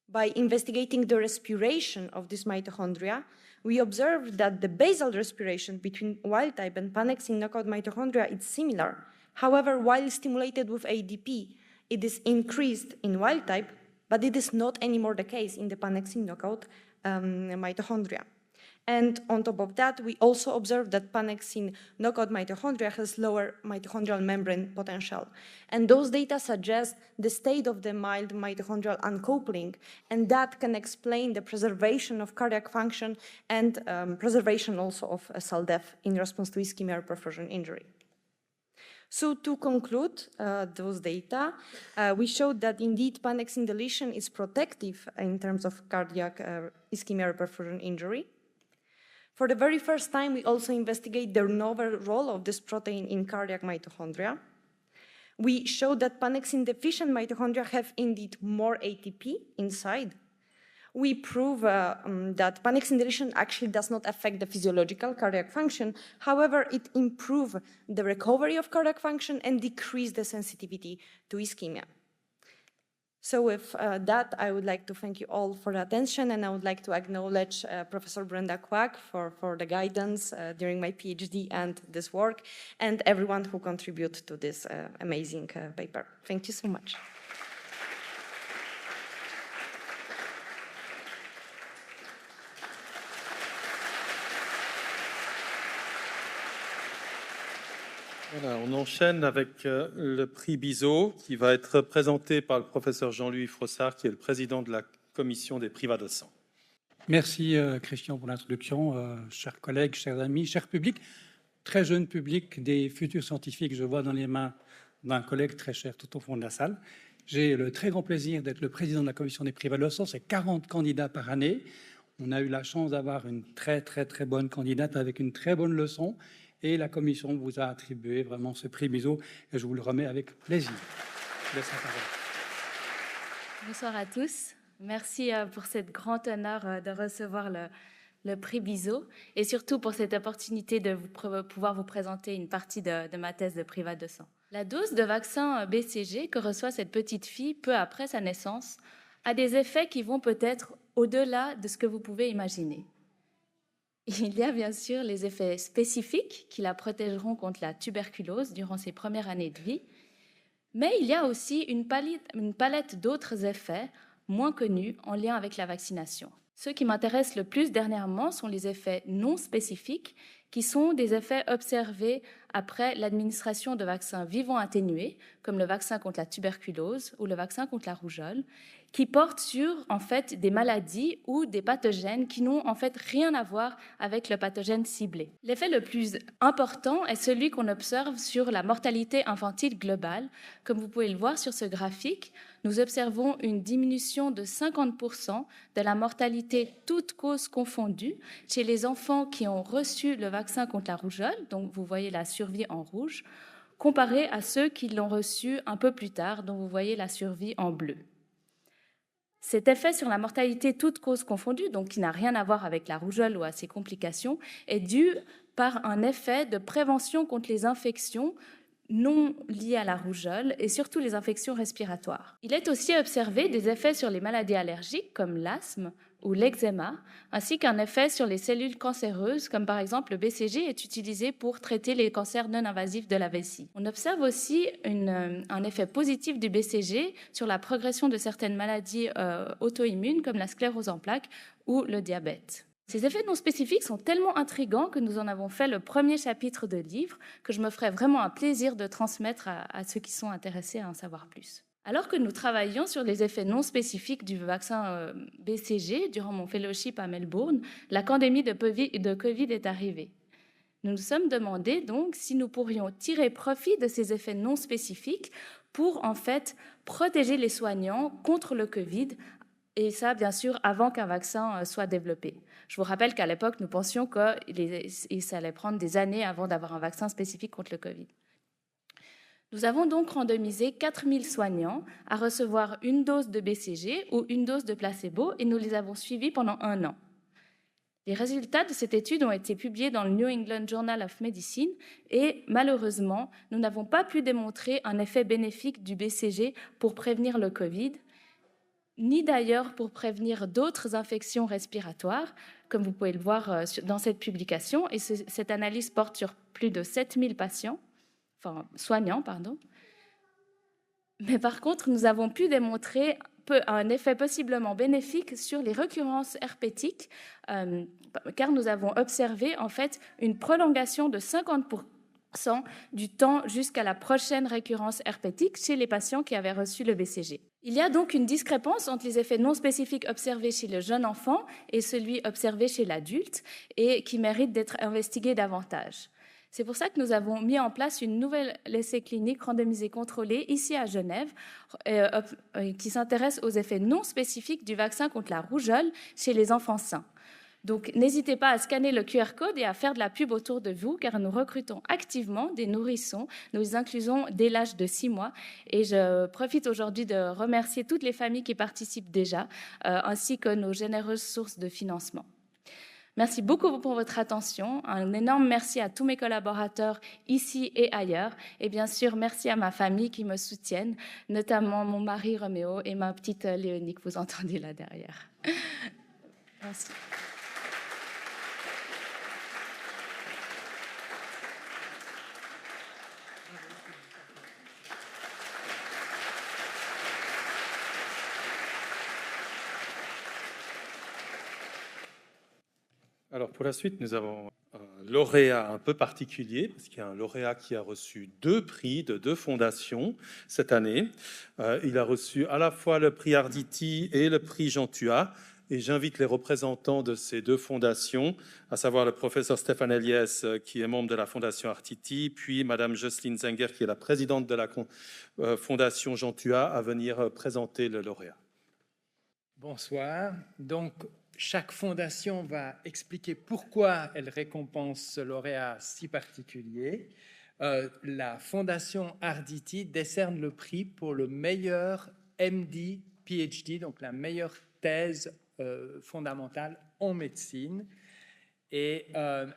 By investigating the respiration of this mitochondria, we observed that the basal respiration between wild type and Panexin knockout mitochondria is similar. However, while stimulated with ADP, it is increased in wild type, but it is not anymore the case in the Panexin knockout mitochondria. And on top of that, we also observed that Panexin knockout mitochondria has lower mitochondrial membrane potential. And those data suggest the state of the mild mitochondrial uncoupling, and that can explain the preservation of cardiac function and preservation also of cell death in response to ischemia reperfusion injury. So to conclude those data, we showed that indeed Panexin deletion is protective in terms of cardiac ischemia reperfusion injury. For the very first time, we also investigate the novel role of this protein in cardiac mitochondria. We showed that Panexin-deficient mitochondria have indeed more ATP inside. We prove that Panexin deletion actually does not affect the physiological cardiac function. However, it improves the recovery of cardiac function and decrease the sensitivity to ischemia. So with that, I would like to thank you all for the attention, and I would like to acknowledge Professor Brenda Kwak for the guidance during my PhD and this work, and everyone who contributed to this amazing paper. Thank you so much. Voilà, on enchaîne avec le prix Bizot qui va être présenté par le professeur Jean-Louis Frossard, qui est le président de la commission des privadocents. Merci Christian pour l'introduction, chers collègues, chers amis, cher public, très jeune public des futurs scientifiques, je vois dans les mains d'un collègue très cher tout au fond de la salle. J'ai le très grand plaisir d'être le président de la commission des privadocents, c'est 40 candidats par année. On a eu la chance d'avoir une très bonne candidate avec une très bonne leçon et la commission vous a attribué vraiment ce prix Bizot et je vous le remets avec plaisir. Je laisse la parole. Bonsoir à tous. Merci pour cet grand honneur de recevoir le prix Bizot et surtout pour cette opportunité de pouvoir vous présenter une partie de ma thèse de privadocent. La dose de vaccin BCG que reçoit cette petite fille peu après sa naissance a des effets qui vont peut-être au-delà de ce que vous pouvez imaginer. Il y a bien sûr les effets spécifiques qui la protégeront contre la tuberculose durant ses premières années de vie, mais il y a aussi une palette d'autres effets moins connus en lien avec la vaccination. Ceux qui m'intéressent le plus dernièrement sont les effets non spécifiques, qui sont des effets observés après l'administration de vaccins vivants atténués, comme le vaccin contre la tuberculose ou le vaccin contre la rougeole, qui portent sur en fait des maladies ou des pathogènes qui n'ont en fait rien à voir avec le pathogène ciblé. L'effet le plus important est celui qu'on observe sur la mortalité infantile globale. Comme vous pouvez le voir sur ce graphique, nous observons une diminution de 50% de la mortalité toutes causes confondues chez les enfants qui ont reçu le vaccin contre la rougeole, donc vous voyez la survie en rouge, comparé à ceux qui l'ont reçu un peu plus tard, dont vous voyez la survie en bleu. Cet effet sur la mortalité toutes causes confondues, donc qui n'a rien à voir avec la rougeole ou à ses complications, est dû par un effet de prévention contre les infections non liées à la rougeole et surtout les infections respiratoires. Il est aussi observé des effets sur les maladies allergiques comme l'asthme ou l'eczéma, ainsi qu'un effet sur les cellules cancéreuses, comme par exemple le BCG est utilisé pour traiter les cancers non invasifs de la vessie. On observe aussi un effet positif du BCG sur la progression de certaines maladies auto-immunes comme la sclérose en plaques ou le diabète. Ces effets non spécifiques sont tellement intrigants que nous en avons fait le premier chapitre de livre que je me ferai vraiment un plaisir de transmettre à ceux qui sont intéressés à en savoir plus. Alors que nous travaillions sur les effets non spécifiques du vaccin BCG durant mon fellowship à Melbourne, la pandémie de Covid est arrivée. Nous nous sommes demandé donc si nous pourrions tirer profit de ces effets non spécifiques pour en fait protéger les soignants contre le Covid, et ça bien sûr avant qu'un vaccin soit développé. Je vous rappelle qu'à l'époque nous pensions que ça allait prendre des années avant d'avoir un vaccin spécifique contre le Covid. Nous avons donc randomisé 4000 soignants à recevoir une dose de BCG ou une dose de placebo et nous les avons suivis pendant 1 an. Les résultats de cette étude ont été publiés dans le New England Journal of Medicine et malheureusement, nous n'avons pas pu démontrer un effet bénéfique du BCG pour prévenir le Covid, ni d'ailleurs pour prévenir d'autres infections respiratoires, comme vous pouvez le voir dans cette publication. Et cette analyse porte sur plus de 7000 soignants. Mais par contre, nous avons pu démontrer un effet possiblement bénéfique sur les récurrences herpétiques, car nous avons observé en fait une prolongation de 50% du temps jusqu'à la prochaine récurrence herpétique chez les patients qui avaient reçu le BCG. Il y a donc une discrépance entre les effets non spécifiques observés chez le jeune enfant et celui observé chez l'adulte et qui mérite d'être investigué davantage. C'est pour ça que nous avons mis en place une nouvelle essai clinique randomisé contrôlé ici à Genève qui s'intéresse aux effets non spécifiques du vaccin contre la rougeole chez les enfants sains. Donc n'hésitez pas à scanner le QR code et à faire de la pub autour de vous car nous recrutons activement des nourrissons. Nous les inclusons dès l'âge de 6 mois et je profite aujourd'hui de remercier toutes les familles qui participent déjà ainsi que nos généreuses sources de financement. Merci beaucoup pour votre attention. Un énorme merci à tous mes collaborateurs ici et ailleurs. Et bien sûr, merci à ma famille qui me soutiennent, notamment mon mari Roméo et ma petite Léonie que vous entendez là derrière. Merci. Alors pour la suite, nous avons lauréat un peu particulier, parce qu'il y a un lauréat qui a reçu 2 prix de 2 fondations cette année. Il a reçu à la fois le prix Arditi et le prix Jean Thuat. Et j'invite les représentants de ces 2 fondations, à savoir le professeur Stéphane Eliès, qui est membre de la Fondation Arditi, puis Madame Jocelyne Zenger, qui est la présidente de la Fondation Jean Thuat, à venir présenter le lauréat. Bonsoir. Donc, chaque fondation va expliquer pourquoi elle récompense ce lauréat si particulier. La Fondation Arditi décerne le prix pour le meilleur MD PhD, donc la meilleure thèse fondamentale en médecine. Et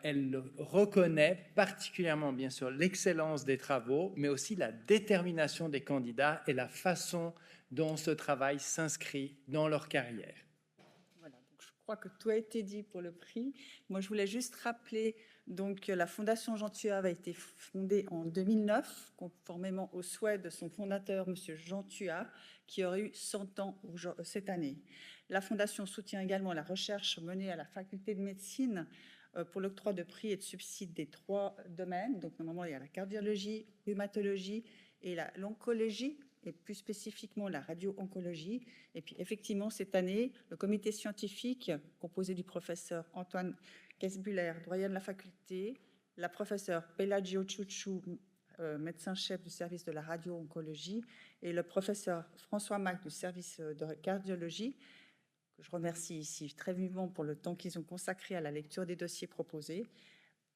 elle reconnaît particulièrement, bien sûr, l'excellence des travaux, mais aussi la détermination des candidats et la façon dont ce travail s'inscrit dans leur carrière. Voilà, donc je crois que tout a été dit pour le prix. Moi, je voulais juste rappeler donc, que la Fondation Jean Thuat a été fondée en 2009, conformément au souhait de son fondateur, M. Jean Thuat, qui aurait eu 100 ans cette année. La Fondation soutient également la recherche menée à la Faculté de médecine pour l'octroi de prix et de subsides des 3 domaines. Donc, normalement, il y a la cardiologie, rhumatologie et l'oncologie, et plus spécifiquement la radio-oncologie. Et puis, effectivement, cette année, le comité scientifique, composé du professeur Antoine Kesbuller, doyen de la faculté, la professeure Pelagio Chouchou, médecin-chef du service de la radio-oncologie, et le professeur François Mac du service de cardiologie, que je remercie ici très vivement pour le temps qu'ils ont consacré à la lecture des dossiers proposés,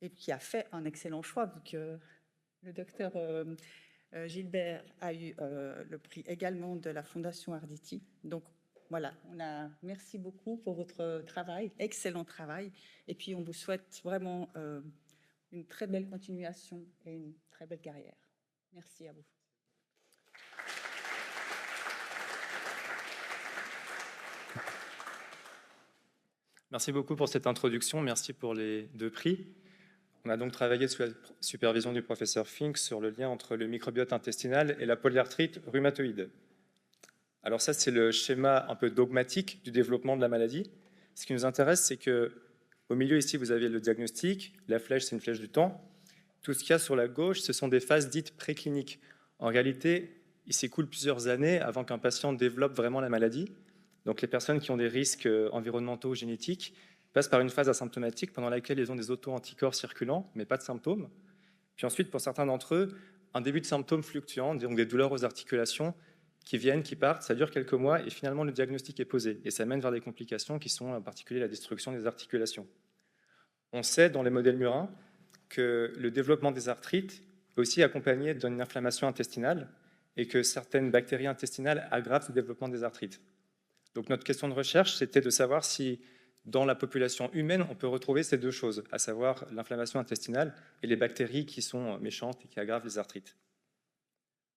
et qui a fait un excellent choix, vu que le docteur Gilbert a eu le prix également de la Fondation Arditi. Donc voilà, merci beaucoup pour votre travail, excellent travail, et puis on vous souhaite vraiment une très belle continuation et une très belle carrière. Merci à vous. Merci beaucoup pour cette introduction, merci pour les 2 prix. On a donc travaillé sous la supervision du professeur Fink sur le lien entre le microbiote intestinal et la polyarthrite rhumatoïde. Alors ça, c'est le schéma un peu dogmatique du développement de la maladie. Ce qui nous intéresse, c'est qu'au milieu, ici, vous avez le diagnostic. La flèche, c'est une flèche du temps. Tout ce qu'il y a sur la gauche, ce sont des phases dites précliniques. En réalité, il s'écoule plusieurs années avant qu'un patient développe vraiment la maladie. Donc les personnes qui ont des risques environnementaux ou génétiques passent par une phase asymptomatique pendant laquelle ils ont des auto-anticorps circulants, mais pas de symptômes. Puis ensuite, pour certains d'entre eux, un début de symptômes fluctuants, donc des douleurs aux articulations, qui viennent, qui partent, ça dure quelques mois, et finalement le diagnostic est posé. Et ça mène vers des complications qui sont en particulier la destruction des articulations. On sait dans les modèles murins que le développement des arthrites est aussi accompagné d'une inflammation intestinale et que certaines bactéries intestinales aggravent le développement des arthrites. Donc notre question de recherche, c'était de savoir si dans la population humaine, on peut retrouver ces 2 choses, à savoir l'inflammation intestinale et les bactéries qui sont méchantes et qui aggravent les arthrites.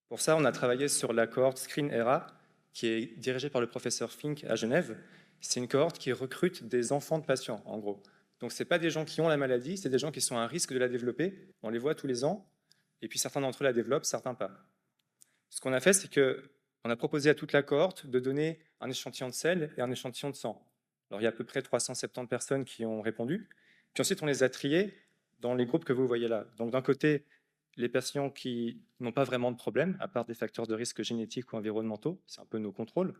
Pour ça, on a travaillé sur la cohorte Screen-ERA, qui est dirigée par le professeur Fink à Genève. C'est une cohorte qui recrute des enfants de patients, en gros. Donc ce n'est pas des gens qui ont la maladie, c'est des gens qui sont à risque de la développer. On les voit tous les ans, et puis certains d'entre eux la développent, certains pas. Ce qu'on a fait, c'est qu'on a proposé à toute la cohorte de donner un échantillon de sel et un échantillon de sang. Alors, il y a à peu près 370 personnes qui ont répondu. Puis ensuite, on les a triés dans les groupes que vous voyez là. Donc, d'un côté, les patients qui n'ont pas vraiment de problème, à part des facteurs de risque génétiques ou environnementaux, c'est un peu nos contrôles.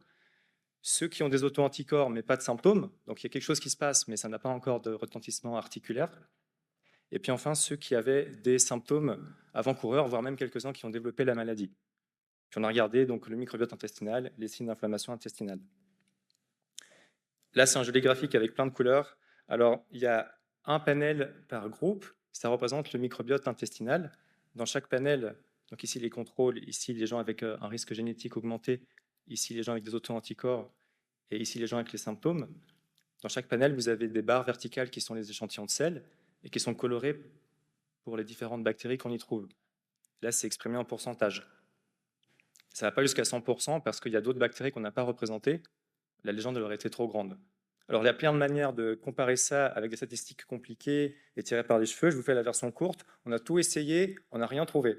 Ceux qui ont des auto-anticorps, mais pas de symptômes, donc il y a quelque chose qui se passe, mais ça n'a pas encore de retentissement articulaire. Et puis enfin, ceux qui avaient des symptômes avant-coureurs, voire même quelques-uns qui ont développé la maladie. Puis on a regardé donc, le microbiote intestinal, les signes d'inflammation intestinale. Là, c'est un joli graphique avec plein de couleurs. Alors, il y a un panel par groupe, ça représente le microbiote intestinal. Dans chaque panel, donc ici les contrôles, ici les gens avec un risque génétique augmenté, ici les gens avec des auto-anticorps et ici les gens avec les symptômes. Dans chaque panel, vous avez des barres verticales qui sont les échantillons de sel et qui sont colorés pour les différentes bactéries qu'on y trouve. Là, c'est exprimé en pourcentage. Ça ne va pas jusqu'à 100% parce qu'il y a d'autres bactéries qu'on n'a pas représentées. La légende aurait été trop grande. Alors, il y a plein de manières de comparer ça avec des statistiques compliquées et tirées par les cheveux. Je vous fais la version courte. On a tout essayé, on n'a rien trouvé.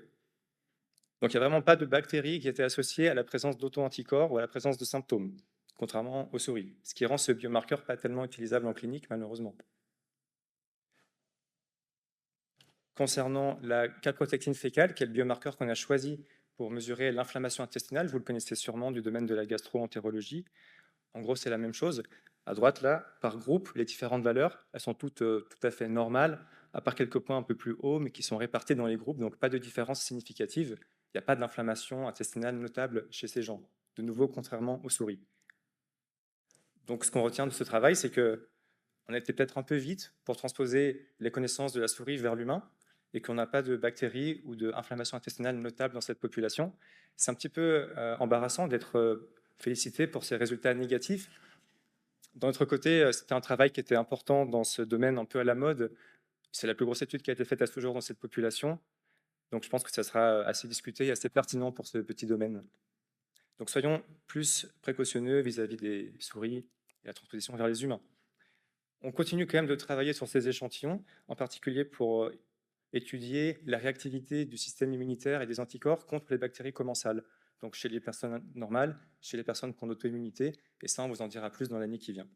Donc, il n'y a vraiment pas de bactéries qui étaient associées à la présence d'auto-anticorps ou à la présence de symptômes, contrairement aux souris, ce qui rend ce biomarqueur pas tellement utilisable en clinique, malheureusement. concernant la calprotectine fécale, qui est le biomarqueur qu'on a choisi pour mesurer l'inflammation intestinale. Vous le connaissez sûrement du domaine de la gastro-entérologie. En gros, c'est la même chose. À droite, là, par groupe, les différentes valeurs, elles sont toutes tout à fait normales, à part quelques points un peu plus hauts, mais qui sont répartis dans les groupes, donc pas de différence significative. Il n'y a pas d'inflammation intestinale notable chez ces gens, de nouveau, contrairement aux souris. Donc, ce qu'on retient de ce travail, c'est qu'on a été peut-être un peu vite pour transposer les connaissances de la souris vers l'humain, et qu'on n'a pas de bactéries ou d'inflammation intestinale notable dans cette population. C'est un petit peu embarrassant d'être félicité pour ces résultats négatifs. D'un autre côté, c'était un travail qui était important dans ce domaine un peu à la mode. C'est la plus grosse étude qui a été faite à ce jour dans cette population. Donc je pense que ça sera assez discuté et assez pertinent pour ce petit domaine. Donc soyons plus précautionneux vis-à-vis des souris et la transposition vers les humains. On continue quand même de travailler sur ces échantillons, en particulier pour étudier la réactivité du système immunitaire et des anticorps contre les bactéries commensales. Donc chez les personnes normales, chez les personnes qui ont l'auto-immunité, et ça, on vous en dira plus dans l'année qui vient.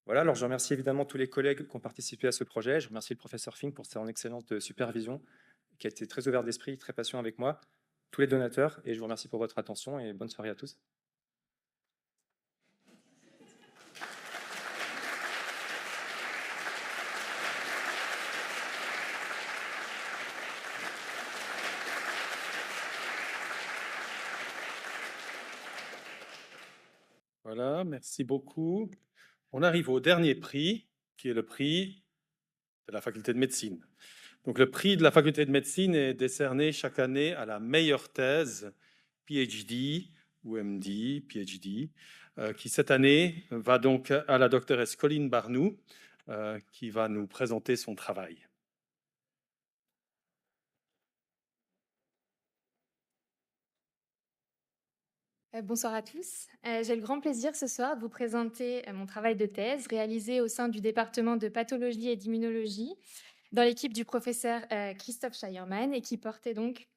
Voilà, alors je remercie évidemment tous les collègues qui ont participé à ce projet. Je remercie le professeur Fink pour son excellente supervision, qui a été très ouvert d'esprit, très patient avec moi, tous les donateurs, et je vous remercie pour votre attention et bonne soirée à tous. Voilà, merci beaucoup. On arrive au dernier prix, qui est le prix de la faculté de médecine. Donc, le prix de la faculté de médecine est décerné chaque année à la meilleure thèse PhD ou MD, PhD, qui cette année va donc à la doctoresse Colline Barnou, qui va nous présenter son travail. Bonsoir à tous. J'ai le grand plaisir ce soir de vous présenter mon travail de thèse réalisé au sein du département de pathologie et d'immunologie dans l'équipe du professeur Christophe Scheiermann et qui portait donc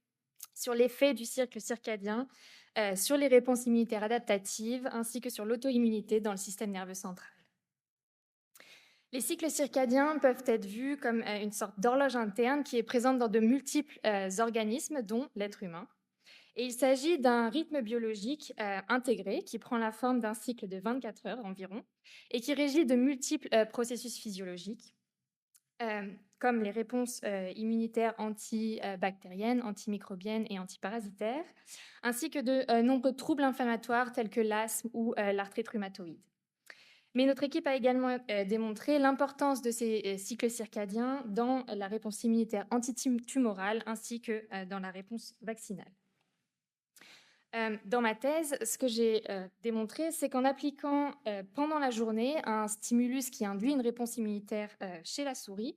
sur l'effet du cycle circadien sur les réponses immunitaires adaptatives ainsi que sur l'auto-immunité dans le système nerveux central. Les cycles circadiens peuvent être vus comme une sorte d'horloge interne qui est présente dans de multiples organismes, dont l'être humain. Et il s'agit d'un rythme biologique intégré qui prend la forme d'un cycle de 24 heures environ et qui régit de multiples processus physiologiques comme les réponses immunitaires antibactériennes, antimicrobiennes et antiparasitaires, ainsi que de nombreux troubles inflammatoires tels que l'asthme ou l'arthrite rhumatoïde. Mais notre équipe a également démontré l'importance de ces cycles circadiens dans la réponse immunitaire antitumorale ainsi que dans la réponse vaccinale. Dans ma thèse, ce que j'ai démontré, c'est qu'en appliquant pendant la journée un stimulus qui induit une réponse immunitaire chez la souris,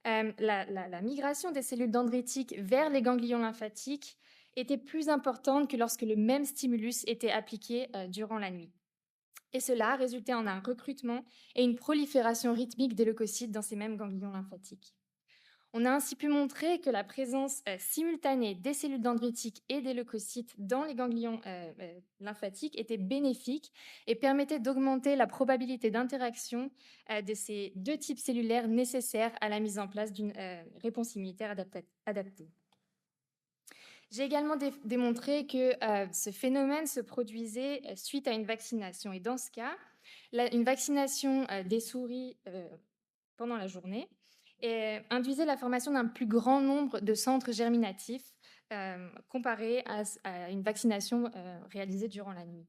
la migration des cellules dendritiques vers les ganglions lymphatiques était plus importante que lorsque le même stimulus était appliqué durant la nuit. Et cela résultait en un recrutement et une prolifération rythmique des leucocytes dans ces mêmes ganglions lymphatiques. On a ainsi pu montrer que la présence simultanée des cellules dendritiques et des leucocytes dans les ganglions lymphatiques était bénéfique et permettait d'augmenter la probabilité d'interaction de ces deux types cellulaires nécessaires à la mise en place d'une réponse immunitaire adaptée. J'ai également démontré que ce phénomène se produisait suite à une vaccination. Et dans ce cas, une vaccination des souris pendant la journée induisait la formation d'un plus grand nombre de centres germinatifs comparé à une vaccination réalisée durant la nuit.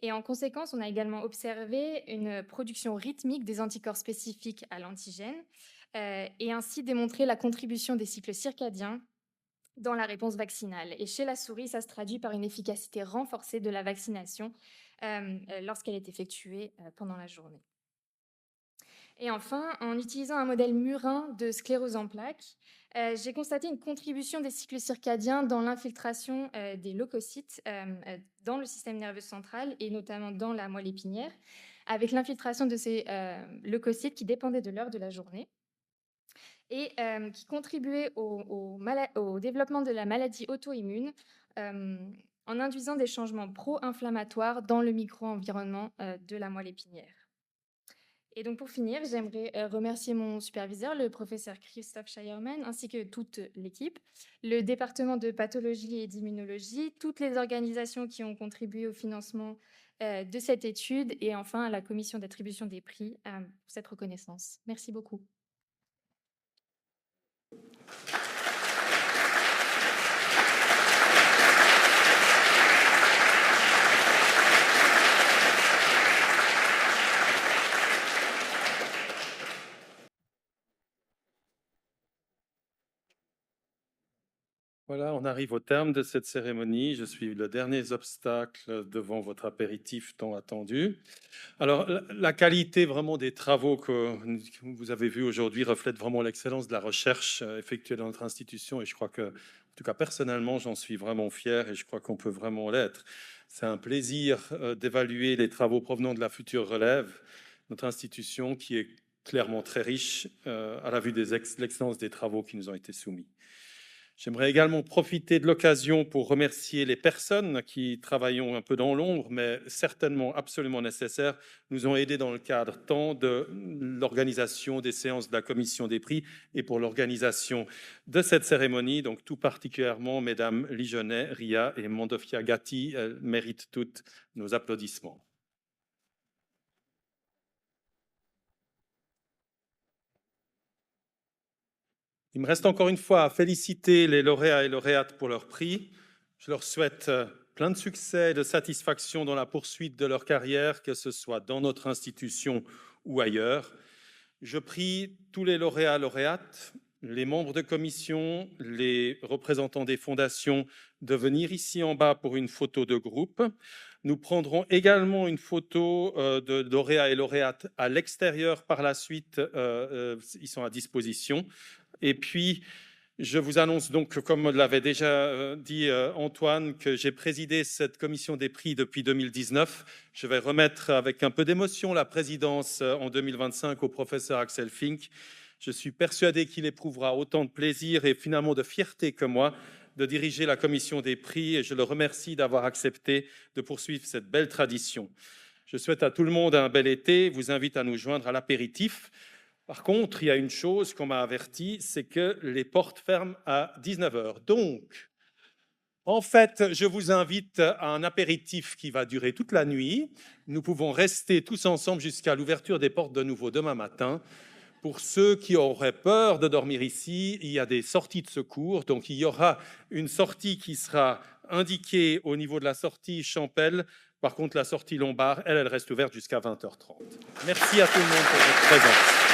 Et en conséquence, on a également observé une production rythmique des anticorps spécifiques à l'antigène et ainsi démontré la contribution des cycles circadiens dans la réponse vaccinale. Et chez la souris, ça se traduit par une efficacité renforcée de la vaccination lorsqu'elle est effectuée pendant la journée. Et enfin, en utilisant un modèle murin de sclérose en plaques, j'ai constaté une contribution des cycles circadiens dans l'infiltration des leucocytes dans le système nerveux central et notamment dans la moelle épinière, avec l'infiltration de ces leucocytes qui dépendaient de l'heure de la journée et qui contribuaient au développement de la maladie auto-immune en induisant des changements pro-inflammatoires dans le micro-environnement de la moelle épinière. Et donc pour finir, j'aimerais remercier mon superviseur, le professeur Christophe Scheierman, ainsi que toute l'équipe, le département de pathologie et d'immunologie, toutes les organisations qui ont contribué au financement de cette étude et enfin à la commission d'attribution des prix pour cette reconnaissance. Merci beaucoup. Voilà, on arrive au terme de cette cérémonie. Je suis le dernier obstacle devant votre apéritif tant attendu. Alors, la qualité vraiment des travaux que vous avez vus aujourd'hui reflète vraiment l'excellence de la recherche effectuée dans notre institution et je crois que, en tout cas personnellement, j'en suis vraiment fier et je crois qu'on peut vraiment l'être. C'est un plaisir d'évaluer les travaux provenant de la future relève, notre institution qui est clairement très riche à la vue de l'excellence des travaux qui nous ont été soumis. J'aimerais également profiter de l'occasion pour remercier les personnes qui, travaillant un peu dans l'ombre, mais certainement absolument nécessaires, nous ont aidés dans le cadre tant de l'organisation des séances de la commission des prix et pour l'organisation de cette cérémonie. Donc tout particulièrement, mesdames Ligenet, Ria et Mondofia Gatti méritent toutes nos applaudissements. Il me reste encore une fois à féliciter les lauréats et lauréates pour leur prix. Je leur souhaite plein de succès et de satisfaction dans la poursuite de leur carrière, que ce soit dans notre institution ou ailleurs. Je prie tous les lauréats et lauréates, les membres de commission, les représentants des fondations de venir ici en bas pour une photo de groupe. Nous prendrons également une photo de lauréats et lauréates à l'extérieur par la suite. Ils sont à disposition. Et puis, je vous annonce donc, comme l'avait déjà dit Antoine, que j'ai présidé cette commission des prix depuis 2019. Je vais remettre avec un peu d'émotion la présidence en 2025 au professeur Axel Fink. Je suis persuadé qu'il éprouvera autant de plaisir et finalement de fierté que moi de diriger la commission des prix et je le remercie d'avoir accepté de poursuivre cette belle tradition. Je souhaite à tout le monde un bel été, vous invite à nous joindre à l'apéritif. Par contre, il y a une chose qu'on m'a averti, c'est que les portes ferment à 19h. Donc, en fait, je vous invite à un apéritif qui va durer toute la nuit. Nous pouvons rester tous ensemble jusqu'à l'ouverture des portes de nouveau demain matin. Pour ceux qui auraient peur de dormir ici, il y a des sorties de secours. Donc, il y aura une sortie qui sera indiquée au niveau de la sortie Champel. Par contre, la sortie Lombard, elle reste ouverte jusqu'à 20h30. Merci à tout le monde pour votre présence.